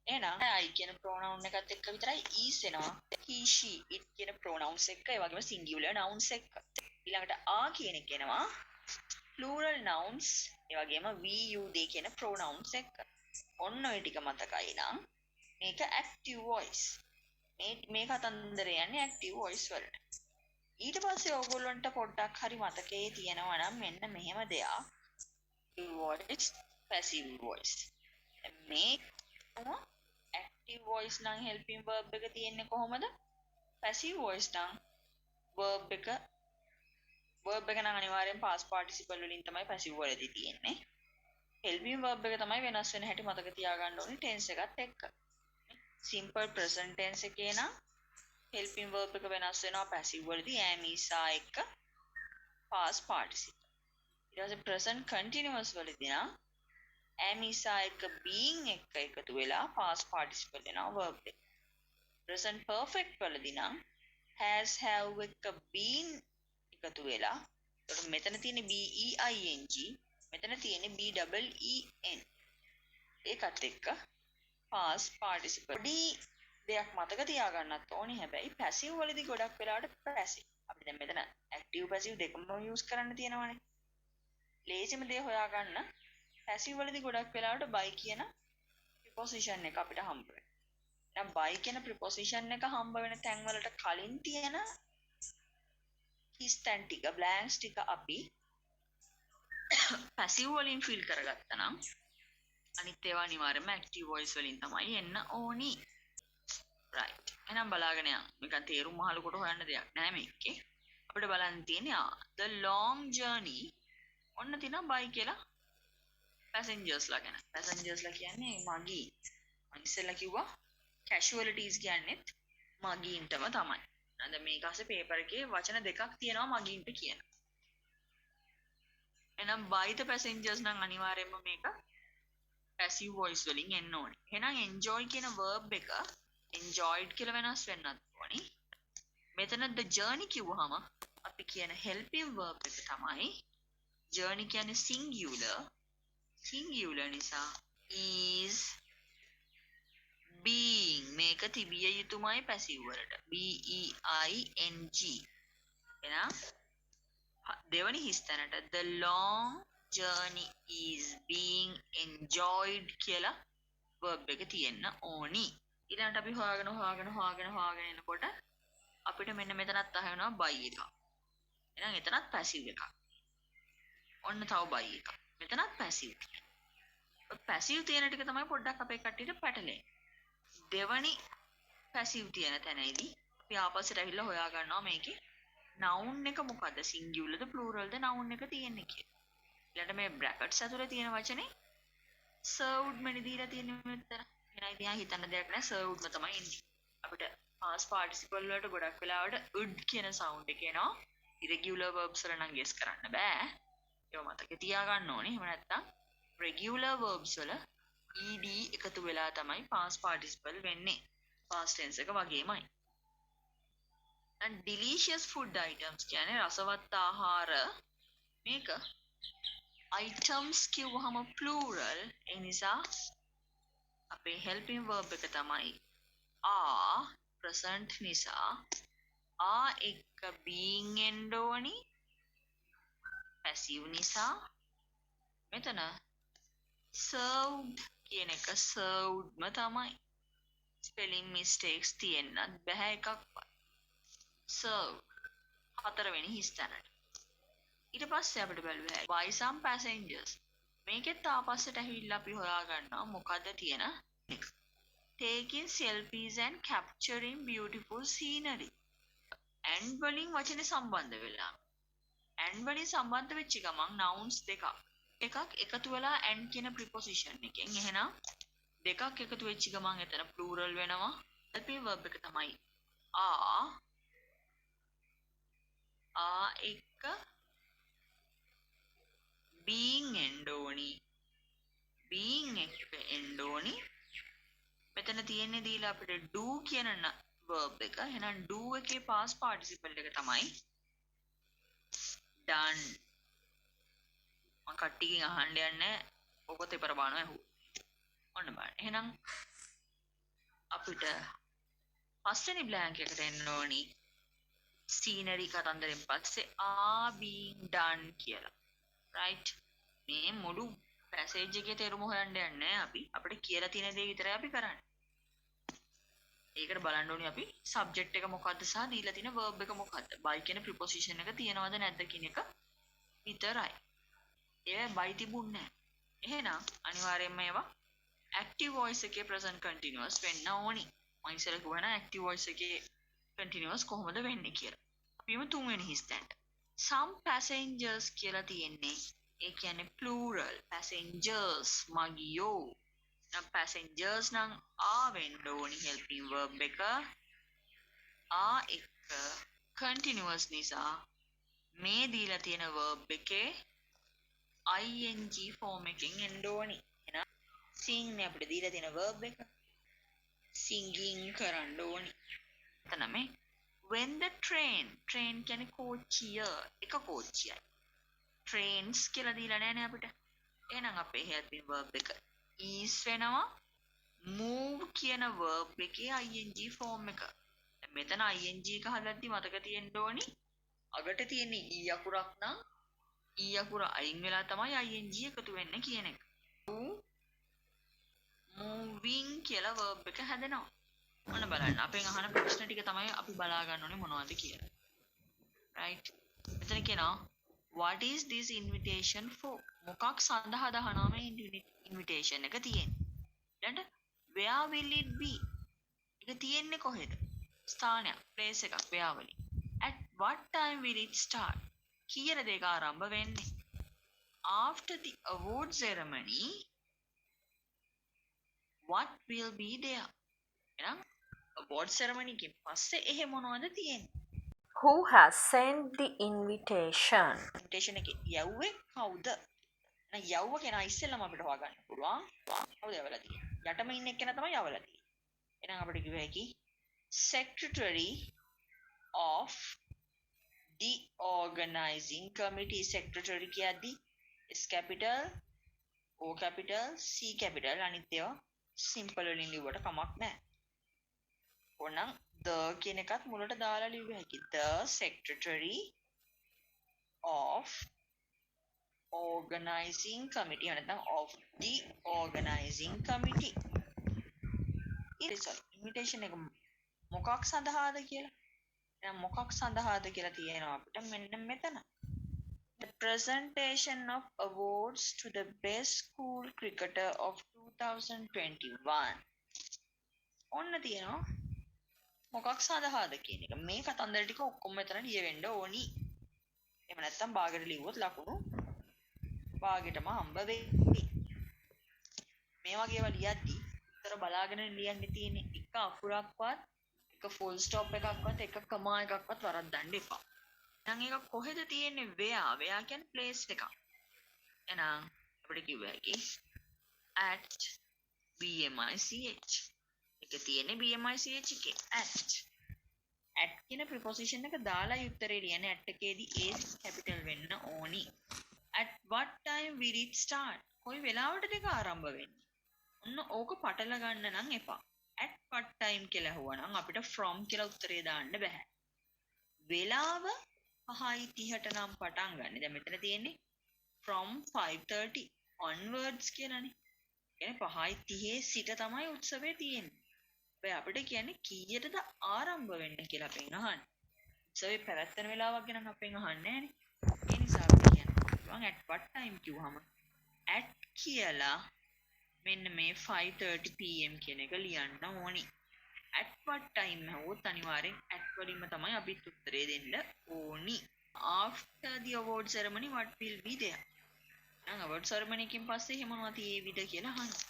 එහෙනම් I කියන pronoun එකත් එක්ක විතරයි is එනවා. he she it කියන pronouns එක්ක ඒ වගේම singular nouns එක්ක. ඊළඟට are කියන එක එනවා plural nouns ඒ වගේම we you they කියන pronouns එක්ක. ඔන්න ඔය ටික මතකයි නම් මේක active voice. මේ කතන්දරය යන්නේ active voice වලට. ඊට පස්සේ ඕගොල්ලන්ට පොඩ්ඩක් හරි මතකයේ තියෙනවා නම් මෙන්න මෙහෙම දෙයක්. active voice, passive voice. මේ active voice නම් helping verb එක තියෙන්නේ කොහොමද? passive voice නම් verb එක නම් අනිවාර්යෙන් past participle වලින් තමයි passive වලදී තියෙන්නේ. helping verb එක තමයි වෙනස් වෙන හැටි මතක තියාගන්න ඕනේ tense එකත් එක්ක. simple present tense එකේ නම් helping verb එක වෙනස් වෙනවා passive වලදී am is are එක්ක past participle. ඊට පස්සේ present continuous වලදී නම් am is are එක්ක being එක්ක එකතු වෙලා past participle වෙනවා verb එක. present perfect වලදී නම් has have එක්ක been එකතු වෙලා එතකොට මෙතන තියෙන්නේ b e i n g මෙතන තියෙන්නේ b double e n ඒකත් එක්ක past participle. පොඩි දෙයක් මතක තියාගන්නත් ඕනේ. හැබැයි passive වලදී ගොඩක් වෙලාවට passive අපි දැන් මෙතන active passive දෙකම use කරන්න තියෙනවානේ. ලේසිම දේ හොයාගන්න passive වලදී ගොඩක් වෙලාවට by කියන preposition එක අපිට හම්බ වෙනවා. දැන් by කියන preposition එක හම්බ වෙන තැන් වලට කලින් තියෙන his තැන් ටික blanks ටික අපි පැසිව් වලින් ෆීල් කරගත්තා නම් අනිත් ඒවා අනිවාර්යයෙන්ම ඇක්ටිව් වොයිස් වලින් තමයි එන්න ඕනි. right. එහෙනම් බලාගෙන යන්න. මේක තේරුම් අහල කොට හොයන්න දෙයක් නෑ මේකේ. අපිට බලන්න තියෙන්නේ the long journey ඔන්න තියෙනවා by කියලා passengers ලා ගැන. passengers ලා කියන්නේ මගී. මම ඉස්සෙල්ලා කිව්වා casualties කියන්නේත් මගීන්ටම තමයි. නේද මේක අස්සේ පේපර් එකේ වචන දෙකක් තියෙනවා මගීන්ට කියන. එහෙනම් by the passengers නම් අනිවාර්යයෙන්ම මේක passive voice වලින් එන්න ඕනේ. එහෙනම් enjoy කියන verb එක enjoyed කියලා වෙනස් වෙන්නත් ඕනේ. මෙතන the journey කිව්වහම අපි කියන helping verb එක තමයි journey කියන්නේ singular නිසා is being මේක තිබිය යුතුමයි passive වලට being එහෙනම් දෙවනි හිස්තැනට the long journey is being enjoyed කියලා verb එක තියෙන්න ඕනි. ඊළඟට අපි හොයාගෙන එනකොට අපිට මෙන්න මෙතනත් අහනවා by එක. එහෙනම් එතනත් passive එකක්. ඔන්න තව by එකක්. මෙතනත් passive. passive තියෙන ටික තමයි පොඩ්ඩක් අපේ කට්ටියට පැටලෙන්නේ. දෙවනි passive තියෙන තැනදී අපි ආපස්සට ඇවිල්ලා හොයා ගන්නවා මේකේ noun එක මොකද්ද? singularද pluralද noun එක තියෙන්නේ කියලා. ඊළඟට මේ brackets ඇතුලේ තියෙන වචනේ served මෙනි දීලා තියෙන්නේ මෙතන. එහෙනම් ඉතින් හිතන්න දෙයක් නැහැ servedම තමයි එන්නේ. අපිට past participle වලට ගොඩක් වෙලාවට would කියන sound එක එනවා. irregular verbs වල නම් guess කරන්න බෑ. ඒක මතක තියාගන්න ඕනේ. එහෙම නැත්නම් regular verbs වල ed එකතු වෙලා තමයි past participle වෙන්නේ. past tense එක වගේමයි. and delicious food items කියන්නේ රසවත් ආහාර මේක items කිව්වහම plural ඒ නිසා අපේ helping verb එක තමයි are present නිසා are එක being එන්න ඕනි passive නිසා මෙතන served කියන එක servedම තමයි spelling mistakes තියෙන්නත් බෑ එකක්වත් served හතරවෙනි හිස්තැනට ඊට පස්සේ අපිට බලන්න by some passengers මේකෙත් ආපස්සට ඇවිල්ලා අපි හොයා ගන්නවා මොකද්ද තියෙන එක taking selfies and capturing beautiful scenery and වලින් වචනේ සම්බන්ධ වෙලා and වලින් සම්බන්ධ වෙච්ච ගමන් nouns දෙකක් එකතු වෙලා and කියන preposition එකෙන් එහෙනම් දෙකක් එකතු වෙච්ච ගමන් එතන plural වෙනවා helping verb එක තමයි are එක being එන්න ඕනි being එක එන්න ඕනි මෙතන තියෙන්නේ දීලා අපිට do කියන verb එක එහෙනම් do එකේ past participle එක තමයි done මම කට්ටියකින් අහන්න යන්නේ ඔක තෙපර බානවා ඇහුවා ඔන්න බලන්න එහෙනම් අපිට පස්වෙනි blank එකට එන්න ඕනි scenery කතන්දරෙන් පස්සේ are being done කියලා right මේ මුළු පැසේජ් එකේ තේරුම හොයන්න යන්නේ අපි අපිට කියලා තියෙන දේ විතරයි අපි කරන්නේ ඒකට බලන්න ඕනේ අපි subject එක මොකද්ද සහ දීලා තියෙන verb එක මොකද්ද by කියන preposition එක තියෙනවද නැද්ද කියන එක විතරයි ඒ by තිබුණේ නැහැ එහෙනම් අනිවාර්යයෙන්ම ඒවා active voice එකේ present continuous වෙන්න ඕනි මම ඉස්සෙල්ලා කිව්වා නා active voice එකේ continuous කොහොමද වෙන්නේ කියලා අපිම තුන්වෙනි හිස්තැනට some passengers කියලා තියෙන්නේ ඒ කියන්නේ plural passengers මගියෝ නම් passengers නම් වෙන්න ඕනි helping verb එක එක continuous නිසා මේ දීලා තියෙන verb එකේ ing form එකෙන් එන්න ඕනි එහෙනම් sing නේ අපිට දීලා තියෙන verb එක singing කරන්න ඕනි එතන මේ when the train කියන්නේ කෝච්චිය එක කෝච්චියයි trains කියලා දීලා නැහැ නේ අපිට එහෙනම් අපේ helping verb එක is වෙනවා move කියන verb එකේ ing form එක මෙතන ing එක හදද්දි මතක තියෙන්න ඕනි අගට තියෙන e අකුරක් නම් e අකුර අයින් වෙලා තමයි ing එකතු වෙන්නේ කියන එක moving කියලා verb එක හැදෙනවා ඔන්න බලන්න අපෙන් අහන ප්‍රශ්න ටික තමයි අපි බලා ගන්න ඕනේ මොනවද කියලා right මෙතන කියනවා what is this invitation for? මොකක් සඳහාද අහනවා මේ invitation එක තියෙන්නේ. ඊළඟට where will it be? ඒක තියෙන්නේ කොහෙද? ස්ථානයක්, place එකක්, where will it? At what time will it start? කීයටද ඒක ආරම්භ වෙන්නේ? After the award ceremony, what will be there? එහෙනම් award ceremony එකෙන් පස්සේ එහෙ මොනවද තියෙන්නේ? Who has sent the invitation? invitation එකේ යව්වේ කවුද? එහෙනම් යව්ව කෙනා ඉස්සෙල්ලම අපිට හොයාගන්න පුළුවන්. කවුද යවලා තියෙන්නේ? යටම ඉන්න එක්කෙනා තමයි යවලා තියෙන්නේ. එහෙනම් අපිට කිව්ව හැකි secretary of the organizing committee. secretary කියද්දි S capital, O capital, C capital අනිත් ඒවා simple වලින් ලිව්වට කමක් නැහැ. ඕනනම් the කියන එකත් මුලට දාලා ලිව්ව හැකි. the secretary of organizing committee නැත්නම් of the organizing committee. invitation එක මොකක් සඳහාද කියලා. එහෙනම් මොකක් සඳහාද කියලා තියෙනවා අපිට මෙන්න මෙතන. The presentation of awards to the best school cricketer of 2021. ඔන්න තියෙනවා මොකක් සඳහාද කියන එක. මේ කතන්දර ටික ඔක්කොම මෙතන ලියවෙන්න ඕනි. එහෙම නැත්නම් භාගයට ලිව්වොත් ලකුණු භාගයටම හම්බ වෙයි. මේ වගේ ඒවා ලියද්දි උත්තර බලාගෙන ලියන්න තියෙන්නේ. එක අකුරක්වත්, එක full stop එකක්වත්, එක කමා එකක්වත් වරද්දන්න එපා. එහෙනම් ඒක කොහෙද තියෙන්නේ? where කියන්නේ place එකක්. එහෙනම් අපිට කිව්ව හැකි at BMICH. ඒක තියෙන්නේ BMICH එකේ at කියන preposition එක දාලා උත්තරේ ලියන්නේ. at එකේදී A capital වෙන්න ඕනි. at what time will it start? කොයි වෙලාවටද ඒක ආරම්භ වෙන්නේ? ඔන්න ඕක පටල ගන්න නම් එපා. at what time කියලා අහුවනම් අපිට from කියලා උත්තරේ දාන්න බෑ. වෙලාව 5:30ට නම් පටන් ගන්න. දැන් මෙතන තියෙන්නේ from 5:30 onwards කියලානේ. කියන්නේ 5:30 සිට තමයි උත්සවය තියෙන්නේ. ඔය අපිට කියන්නේ කීයටද ආරම්භ වෙන්නේ කියලා අපෙන් අහන්නේ. උත්සවේ පැවැත්වෙන වෙලාවක් ගැන අපෙන් අහන්නේ නැහනේ. ඒ නිසා අපි කියනවා at what time කිව්වහම at කියලා මෙන්න මේ 5:30 pm කියන එක ලියන්න ඕනි. at what time හවොත් අනිවාර්යෙන් at වලින්ම තමයි අපිත් උත්තරේ දෙන්න ඕනි. after the award ceremony what will be there? නම් award ceremony එකෙන් පස්සේ එහෙම මොනවද තියෙවිද කියලා අහනවා.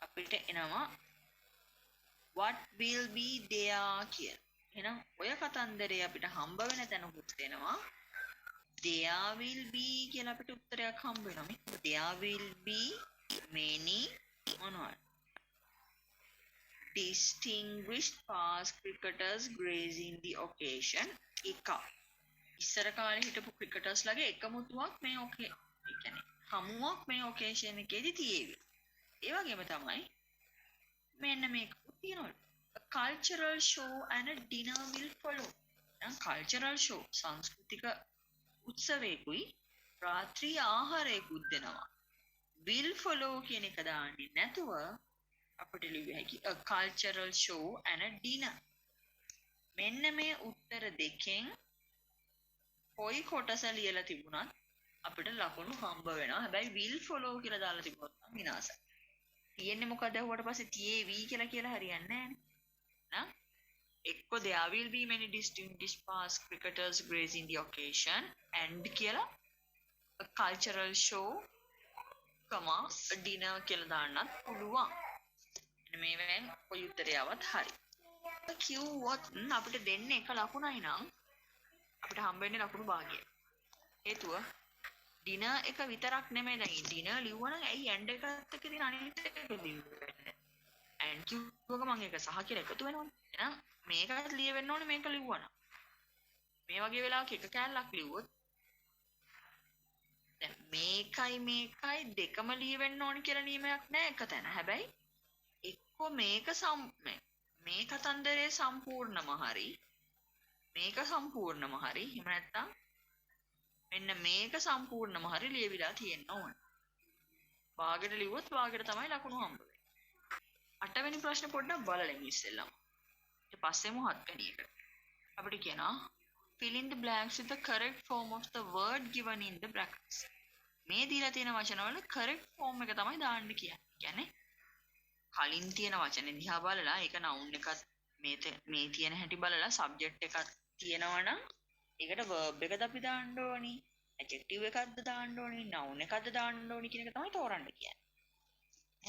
අපිට එනවා what will be there කියලා. එහෙනම් ඔය කතන්දරේ අපිට හම්බ වෙන තැනකුත් වෙනවා. there will be කියලා අපිට උත්තරයක් හම්බ වෙනවා. මේ there will be many මොනවද? distinguished past cricketers gracing the occasion. එක ඉස්සර කාලේ හිටපු cricketers ලගේ එකමුතුවක් මේ ඒ කියන්නේ හමුවක් මේ occasion එකේදී තියෙවි. ඒ වගේම තමයි මෙන්න මේක තියෙනවා. A cultural show and a dinner will follow. නම් cultural show සංස්කෘතික උත්සවයකුයි රාත්‍රී ආහාරයකුත් දෙනවා. will follow කියන එක දාන්නේ නැතුව අපිට ලියුව හැකි a cultural show and a dinner. මෙන්න මේ උත්තර දෙකෙන් කොයි කොටස ලියලා තිබුණත් අපිට ලකුණු හම්බ වෙනවා. හැබැයි will follow කියලා දාලා තිබුණොත් නම් විනාශයි. තියෙන්නේ මොකද ඇහුවට පස්සේ TAV කියලා හරියන්නේ නැහැ නේ. එක්ක there will be many distinguished past cricketers gracing the occasion and කියලා a cultural show a dinner කියලා දාන්නත් පුළුවන්. මේ වෙන කොයි උත්තරයවත් හරි. කිව්වොත් අපිට දෙන්නේ එක ලකුණයි නම් අපිට හම්බ වෙන්නේ ලකුණු භාගය. හේතුව ඩිනර් එක විතරක් නෙමෙයි. දැන් ඩිනර් ලිව්වනම් ඇයි ඇන්ඩ් එකත් එක්ක තියෙන අනිත් එක ලිව්වෙන්නේ? ඇන්ඩ් කිව්වක මම ඒක සහ කියලා එකතු වෙනවනේ. එහෙනම් මේකත් ලියවෙන්න ඕනේ මේක ලිව්වනම්. මේ වගේ වෙලාවක එක කෑල්ලක් ලිව්වොත් දැන් මේකයි දෙකම ලියවෙන්න ඕනේ කියලා නියමයක් නැහැ එක තැන. හැබැයි එක්කෝ මේක මේ කතන්දරේ සම්පූර්ණම හරි මේක සම්පූර්ණම හරි එහෙම නැත්නම් මෙන්න මේක සම්පූර්ණම හරි ලියවිලා තියෙන්න ඕන. භාගයට ලිව්වොත් භාගයට තමයි ලකුණු හම්බ වෙන්නේ. 8 වෙනි ප්‍රශ්න පොඩ්ඩක් බලලෙමු ඉස්සෙල්ලම. ඊට පස්සේම 7 වෙනි එක. අපිට කියනවා fill in the blanks with the correct form of the word given in the brackets. මේ දීලා තියෙන වචනවල correct form එක තමයි දාන්න කියන්නේ. කියන්නේ කලින් තියෙන වචනේ දිහා බලලා ඒක noun එකක් මේ තියෙන හැටි බලලා subject එකක් තියෙනවා නම් ඒකට verb එකද අපි දාන්න ඕනි, adjective එකක්ද දාන්න ඕනි, noun එකක්ද දාන්න ඕනි කියන එක තමයි තෝරන්න කියන්නේ.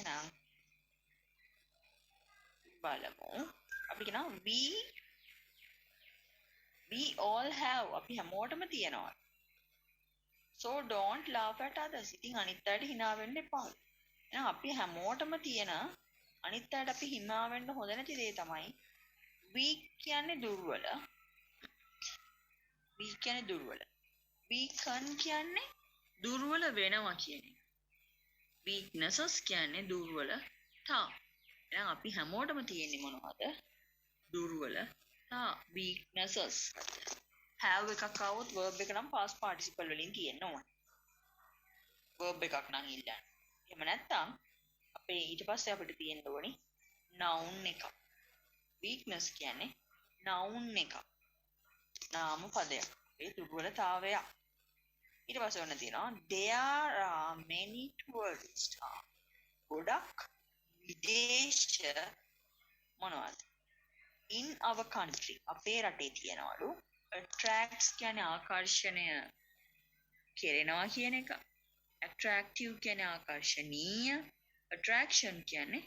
එහෙනම් බලමු. අපි කියනවා we all have අපි හැමෝටම තියෙනවා. So don't laugh at others. ඉතින් අනිත් අයට hina වෙන්න එපා. එහෙනම් අපි හැමෝටම තියෙන අනිත් අයට අපි hina වෙන්න හොඳ නැති දේ තමයි weak කියන්නේ දුර්වල. weak කියන්නේ දුර්වල. weaken කියන්නේ දුර්වල වෙනවා කියන එක. weaknesses කියන්නේ දුර්වලතා. එහෙනම් අපි හැමෝටම තියෙන්නේ මොනවද? දුර්වලතා, weaknesses. have එකක් આવොත් verb එක නම් past participle වලින් තියෙන්න ඕනේ. verb එකක් නම් ඉල්ලන්න. එහෙම නැත්නම් අපේ ඊට පස්සේ අපිට තියෙන්න ඕනේ noun එකක්. weakness කියන්නේ noun එකක්. නාම පදයක්. ඒ දුර්වලතාවය. ඊට පස්සේ ඔන්න තියෙනවා there are many tourists. ගොඩක් විදේශ මොනවද? in our country. අපේ රටේ තියනවලු. attracts කියන්නේ ආකර්ෂණය කෙරෙනවා කියන එක. attractive කියන්නේ ආකර්ෂණීය. attraction කියන්නේ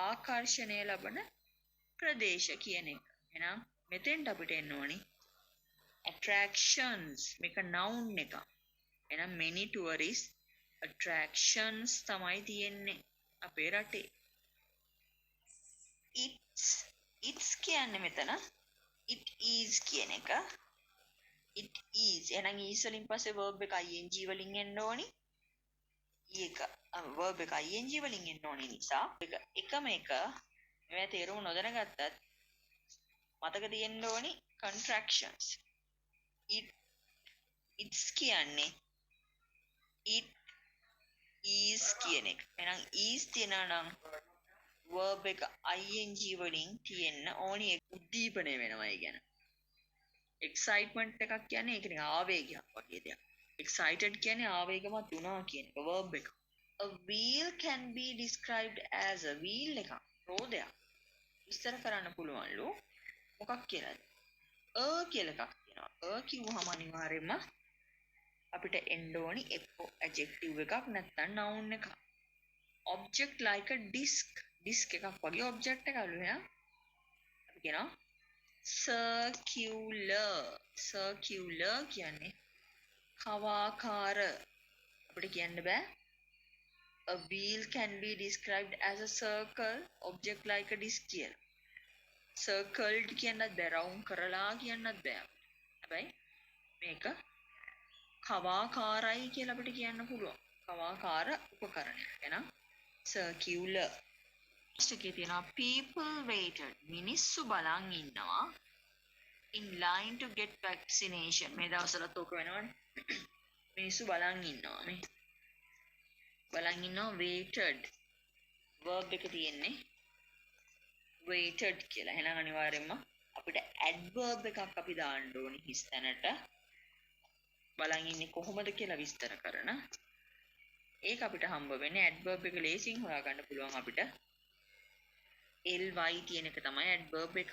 ආකර්ෂණය ලබන ප්‍රදේශ කියන එක. එහෙනම් මෙතෙන්ට අපිට එන්න ඕනි attractions. මේක noun එක. එහෙනම් many tourist attractions තමයි තියෙන්නේ අපේ රටේ. it's කියන්නේ මෙතන it is කියන එක. it is. එහෙනම් is වලින් පස්සේ verb එක ing වලින් එන්න ඕනි. ඒක verb එක ing වලින් එන්න ඕනි නිසා එකම එක මේ තේරුම නොදැනගත්තත් මතක තියෙන්න ඕනි contractions. it's කියන්නේ it is කියන එක. එහෙනම් is තියනවා නම් verb එක ing වලින් තියෙන්න ඕනි. උද්දීපනය වෙනවා. ඒ කියන්නේ excitement එකක් කියන්නේ ඒක නිකන් ආවේගයක් වගේ දෙයක්. excited කියන්නේ ආවේගමත් වුණා කියන එක verb එක. a wheel can be described as a wheel එකක්. රෝදයක් විස්තර කරන්න පුළුවන්ලු. මොකක් කියලාද? කියලා එකක් තියෙනවා. කිව්වහම අනිවාර්යයෙන්ම අපිට එන්න ඕනි එක්ක adjective එකක් නැත්නම් noun එකක්. object like a disk. disk එකක් වගේ object එකලු. එහෙනම් අපි කියනවා circular කියන්නේ කවාකාර. අපිට කියන්න බෑ a wheel can be described as a circle object like a disk කියලා. circled කියන්නත් බෑ, round කරලා කියන්නත් බෑ. හැබැයි මේක කවාකාරයි කියලා අපිට කියන්න පුළුවන්. කවාකාර උපකරණයක්. එහෙනම් circular. එකේ තියෙනවා people waited. මිනිස්සු බලන් ඉන්නවා in line to get vaccination. මේ දවස්වලත් ඕක වෙනවනේ. මිනිස්සු බලන් ඉන්නවා. මේ බලන් ඉන්නවා waited. verb එක තියෙන්නේ waited කියලා. එහෙනම් අනිවාර්යයෙන්ම අපිට adverb එකක් අපි දාන්න ඕනි හිස් තැනට. බලන් ඉන්නේ කොහොමද කියලා විස්තර කරන. ඒක අපිට හම්බ වෙන්නේ adverb එක ලේසියෙන් හොයාගන්න පුළුවන් අපිට. ly තියෙන එක තමයි adverb එක.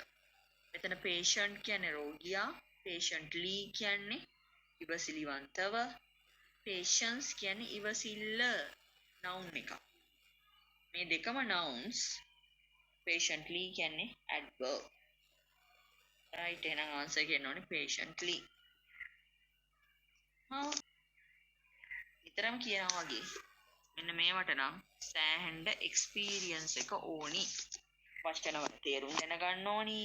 මෙතන patient කියන්නේ රෝගියා. patiently කියන්නේ ඉවසිලිවන්තව. patience කියන්නේ ඉවසිල්ල noun එක. මේ දෙකම nouns. patiently කියන්නේ adverb. right. එහෙනම් answer කියන්න ඕනේ patiently. විතරම කියනවා වගේ මෙන්න මේවට නම් සෑහෙන්න experience එක ඕනි. වචනවල තේරුම් දැනගන්න ඕනි.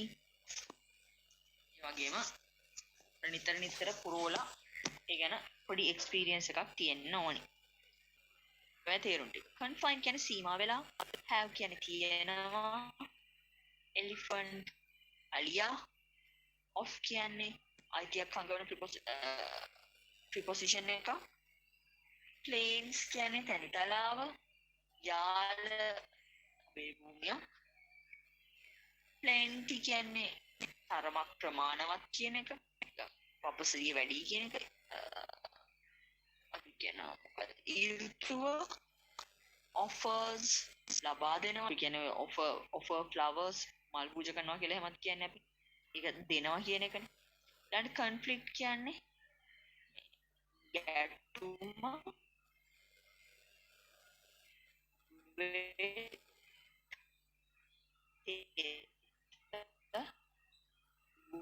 ඒ වගේම නිතර පුරවලා ඒ ගැන පොඩි experience එකක් තියෙන්න ඕනි. ඔය තේරුම් ටික. confine කියන්නේ සීමා වෙලා. have කියන්නේ තියෙනවා. elephant අලියා. of කියන්නේ අයිතියක් හංගවන preposition එක. plains කියන්නේ තැනිතලාව. යාල භූමිය. plenty කියන්නේ තරමක් ප්‍රමාණවත් කියන එක. පපසිරිය වැඩි කියන එක අපි කියනවා ඍතුව offers ලබා දෙනවා. අපි කියන්නේ offer flowers මල් පූජා කරනවා කියලා එහෙමත් කියන්නේ අපි. ඒක දෙනවා කියන එකනේ. ඊළඟට conflict කියන්නේ ගැටුම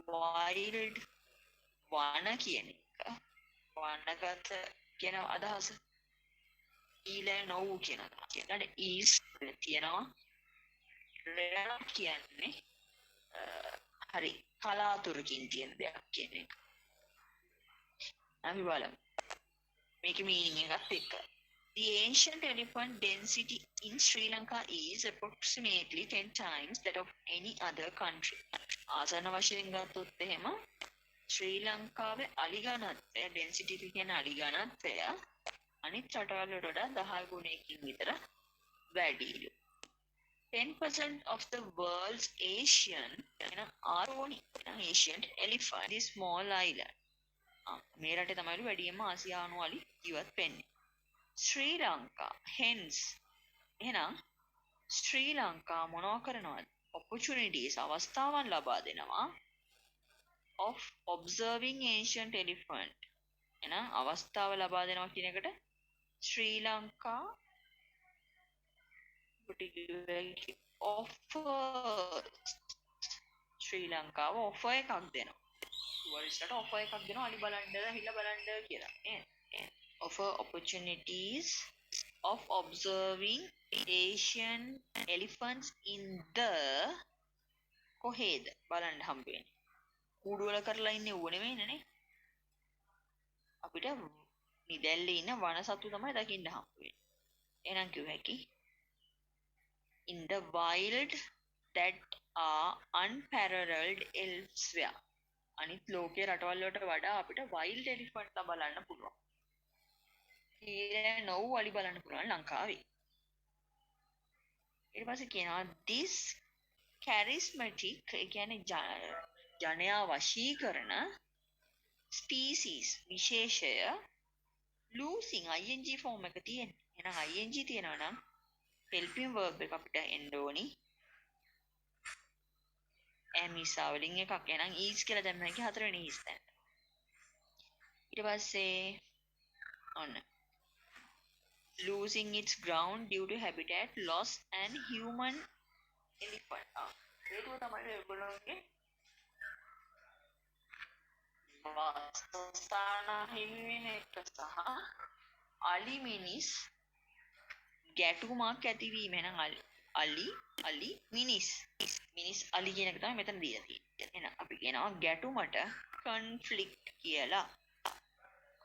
wild වන කියන එක වනගත කියන අදහස ඊළඟ නොවු කියන අදහස. ඊළඟ is තියෙනවා rare කියන්නේ හරි කලාතුරකින් තියෙන දෙයක් කියන එක. අපි බලමු මේකේ meaning එකත් එක්ක. The ancient elephant density in Sri Lanka is approximately 10 times that of any other country. ආසන්න වශයෙන් ගත්තොත් එහෙම ශ්‍රී ලංකාවේ අලි ඝනත්වය density එක කියන්නේ අලි ඝනත්වය අනිත් රටවල් වලට වඩා 10 ගුණයකින් විතර වැඩිලු. 10% of the world's Asian elephant is small island. මේ රටේ තමයිලු වැඩියෙන්ම ආසියානු අලි ජීවත් වෙන්නේ. ශ්‍රී ලංකා hence එහෙනම් ශ්‍රී ලංකා මොනවා කරනවද? opportunities අවස්ථාවන් ලබා දෙනවා of observing ancient elephant. එහෙනම් අවස්ථාව ලබා දෙනවා කියන එකට ශ්‍රී ලංකා offers ශ්‍රී ලංකාව offer එකක් දෙනවා. ටුවරිස්ට්ලට offer එකක් දෙනවා අලි බලන්න හිලා බලන්න කියලා. offer opportunities of observing Asian elephants in the කොහෙද බලන්න හම්බ වෙන්නේ. කූඩු වල කරලා ඉන්නේ ඌ නෙමෙයිනේ. අපිට නිදැල්ලේ ඉන්න වන සතු තමයි දකින්න හම්බ වෙන්නේ. එහෙනම් කිව්ව හැකි in the wild that are unparalleled elsewhere. අනිත් ලෝකේ රටවල් වලට වඩා අපිට wild elephant බලන්න පුළුවන්. ඊළඟ නොව් අලි බලන්න පුළුවන් ලංකාවේ. ඊට පස්සේ කියනවා this charismatic ඒ කියන්නේ ජනයා වශී කරන species විශේෂය losing ing form එක තියෙන. එහෙනම් ing තියෙනවා නම් helping verb එක අපිට එන්න ඕනි. am is වලින් එකක්. එහෙනම් is කියලා දැම්ම එක හතරවෙනි is දැන්. ඊට පස්සේ ඔන්න losing its ground due to habitat loss and human elephant. හේතුව තමයි ඒගොල්ලෝගේ වාසස්ථාන හිමි වෙන එක සහ අලි මිනිස් ගැටුමක් ඇතිවීම. එහෙනම් අලි මිනිස් අලි කියන එක තමයි මෙතන දීලා තියෙන්නේ. එහෙනම් අපි කියනවා ගැටුමට conflict කියලා.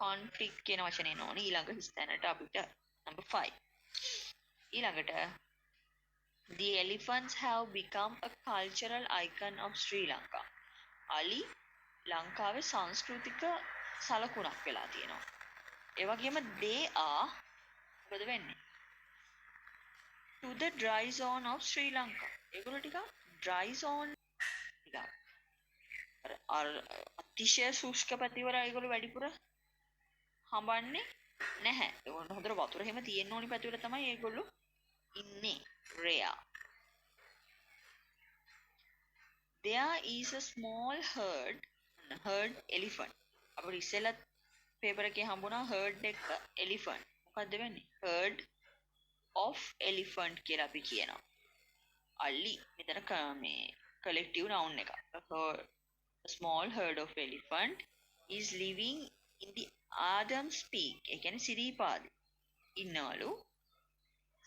conflict කියන වචනේ නෝනේ ඊළඟ හිස්තැනට අපිට number 5. ඊළඟට the elephants have become a cultural icon of Sri Lanka. අලි ලංකාවේ සංස්කෘතික සලකුණක් වෙලා තියෙනවා. ඒ වගේම they are මොකද වෙන්නේ? to the dry zone of Sri Lanka. ඒගොල්ලෝ ටික dry zone ටික අර අතිශය සුෂ්ක පැතිවල ඒගොල්ලෝ වැඩිපුර හඹන්නේ නැහැ. ඒගොල්ලෝ හොඳට වතුර හැම තියෙන්න ඕනි පැතිවල තමයි ඒගොල්ලෝ ඉන්නේ. rare. There is a small herd elephant. අපිට ඉස්සෙල්ලා පේපර් එකේ හම්බුණා herd එක elephant. මොකද්ද වෙන්නේ? herd of elephant කියලා අපි කියනවා. අලි මෙතන මේ collective noun එක. A small herd of elephant is living in the Adams Peak. ඒ කියන්නේ සිරිපාදේ ඉන්නවලු.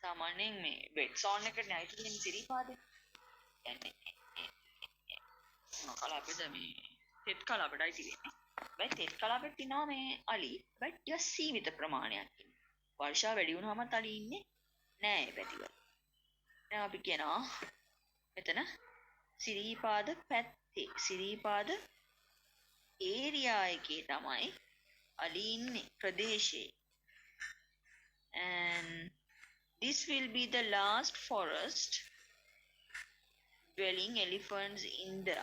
සාමාන්‍යයෙන් මේ වෙට් සෝන් එකට නැති තියෙන සිරිපාදේ. කියන්නේ කලාපෙද මේ තෙත් කලාපෙටයි තියෙන්නේ. බයි තෙත් කලාපෙත් ඉන්නවා මේ අලි. බයි just සීමිත ප්‍රමාණයක් ඉන්නේ. වර්ෂා වැඩි වුණාම අලි ඉන්නේ නෑ ඒ පැතිවල. දැන් අපි කියනවා මෙතන සිරිපාද පැත්තේ සිරිපාද ඒරියා එකේ තමයි අලි ඉන්නේ ප්‍රදේශයේ. and this will be the last forest dwelling elephants in the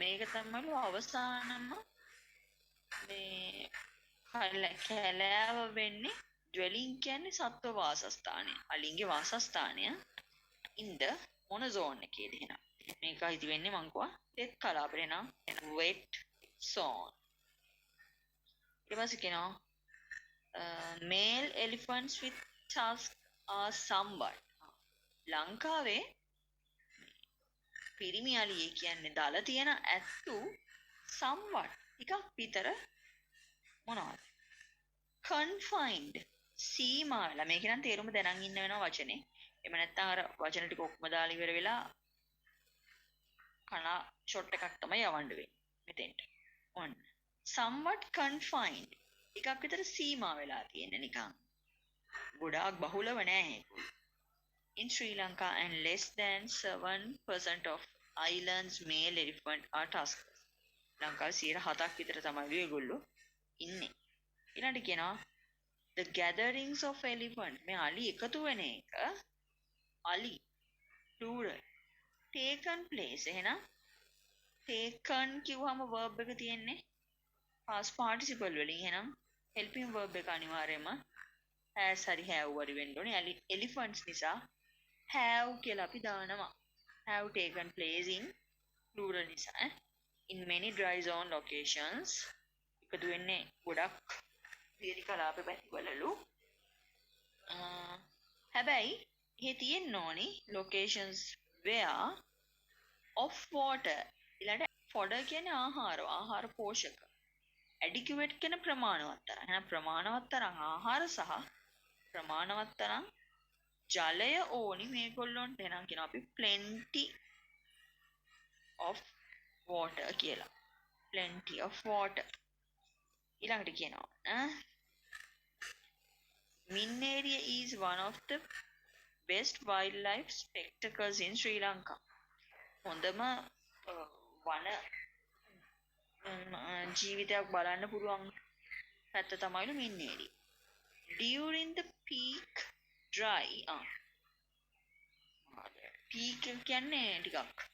මේක තමයි අවසානම මේ කැලෑව වෙන්නේ dwelling කියන්නේ සත්ව වාසස්ථානය. අලින්ගේ වාසස්ථානය. in the මොන zone එකේද එහෙනම්? මේක ඉති වෙන්නේ මං කිව්වා තෙත් කලාපේ නම් wet zone. ඊට පස්සේ කියනවා male elephants with tusks are somewhat. ලංකාවේ පිරිමි අලියේ කියන්නේ දල තියෙන ඇත්තු somewhat ටිකක් විතර මොනවද? confined සීමා වෙලා මේක නම් තේරුම දැනන් ඉන්න වෙනවා වචනේ. එහෙම නැත්නම් අර වචන ටික ඔක්කොම දාලා ඉවර වෙලා කන ෂොට් එකක් තමයි යවන්න වෙන්නේ මෙතෙන්ට. ඔන්න. somewhat confined. ටිකක් විතර සීමා වෙලා තියෙන නිකන්. ගොඩාක් බහුලව නෑ ඒක. In Sri Lanka and less than 7% of islands male elephant are tuskers. ලංකාවේ 7ක් විතර තමයි ඒගොල්ලෝ ඉන්නේ. ඊළඟට කියනවා the gatherings of elephant මේ අලි එකතු වෙන එක අලි plural taken place එහෙනම් taken කිව්වම verb එක තියෙන්නේ past participle වලින් එහෙනම් helping verb එක අනිවාර්යයෙන්ම has හරි have හරි වෙන්න ඕනේ elephants නිසා have කියලා අපි දානවා have taken place in plural නිසා in many dry zone locations එකතු වෙන්නේ ගොඩක් වේරි කලාපේ පැතිවලලු හැබැයි එහෙ තියෙන්න ඕනි locations where of water ඊළඟ fodder කියන්නේ ආහාර පෝෂක adequate කියන ප්‍රමාණවත් තරම් එහෙනම් ප්‍රමාණවත් තරම් ආහාර සහ ප්‍රමාණවත් තරම් ජලය ඕනි මේගොල්ලොන්ට එහෙනම් කියනවා අපි plenty of water කියලා plenty of water ඊළඟට කියනවා Minneria is one of the best wildlife spectacles in Sri Lanka. හොඳම වන ජීවිතයක් බලන්න පුළුවන් පැත්ත තමයිලු Minneriya. During the peak dry peak කියන්නේ ටිකක්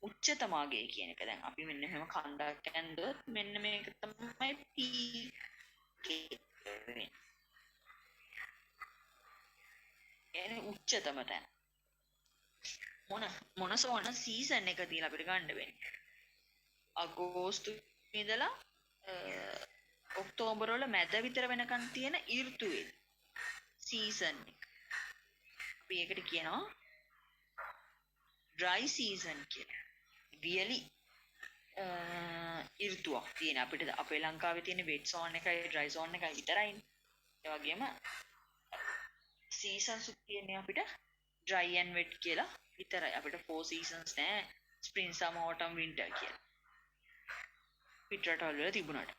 උච්චතමාගේ කියන එක. දැන් අපි මෙන්න මෙහෙම කන්දක් ඇන්දොත් මෙන්න මේක තමයි peak එක. يعني උච්චතම තැන මොන සෝන සීසන් එක තියලා අපිට ගන්න වෙන්නේ අගෝස්තු ඉඳලා ඔක්තෝබර් වල මැද විතර වෙනකන් තියෙන ඍතුවේ සීසන් එක අපි ඒකට කියනවා dry season කියලා වියලි ඍතුවක් තියෙන අපිට අපේ ලංකාවේ තියෙන wet zone එකයි dry zone එකයි විතරයිනේ ඒ වගේම සීසන්ස් තියෙන්නේ අපිට dry and wet කියලා විතරයි. අපිට 4 seasons නෑ. spring, summer, autumn, winter කියලා. පිටරටවල වල තිබුණාට.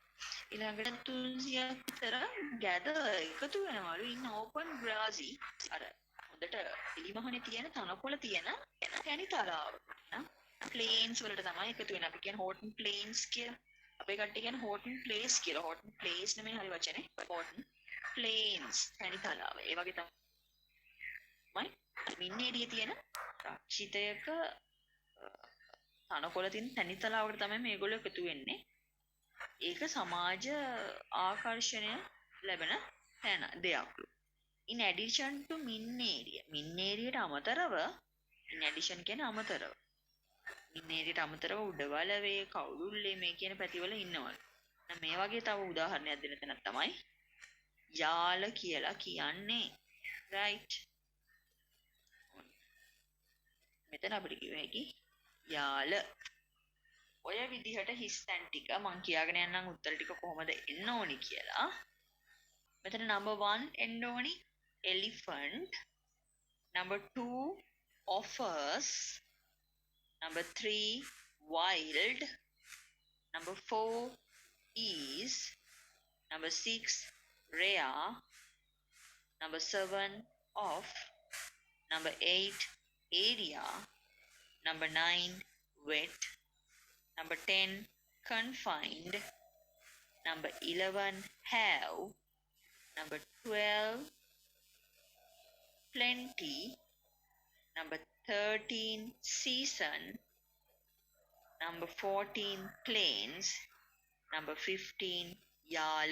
ඊළඟට 300ක් විතර gather එකතු වෙනවලු in open grassy අර හොඳට එලිමහනේ තියෙන තනකොළ තියෙන කැණි තලාව. plains වලට තමයි එකතු වෙන්නේ. අපි කියන්නේ Horton plains කියලා. අපේ කට්ටිය කියන්නේ Horton place කියලා. Horton place නෙමෙයි හරි වචනේ. Horton plains කැණි තලාව. ඒ වගේ තමයි මින්නේරිය තියෙන රක්ෂිතයක තනකොළ තියෙන තනිතලාවකට තමයි මේගොල්ලෝ එකතු වෙන්නේ. ඒක සමාජ ආකර්ෂණය ලැබෙන තැන දෙයක්ලු. In addition to මින්නේරියට අමතරව in addition කියන්නේ අමතරව. මින්නේරියට අමතරව උඩවලවේ කවුරුල්ලේ මේ කියන පැතිවල ඉන්නවලු. මේ වගේ තව උදාහරණයක් දෙන්න තැනක් තමයි යාල කියලා කියන්නේ. right මෙතන අපිට කිව්ව හැකි යාල ඔය විදිහට හිස් තැන් ටික මං කියාගෙන යන්නම් උත්තර ටික කොහොමද එන්න ඕනි කියලා. මෙතන number 1 එන්න ඕනි elephant, number 2 offers, number 3 wild, number 4 is, number 6 rare, number 7 off, number 8 area, number 9 wet, number 10 confined, number 11 have, number 12 plenty, number 13 season, number 14 plains, Number 15, Yala.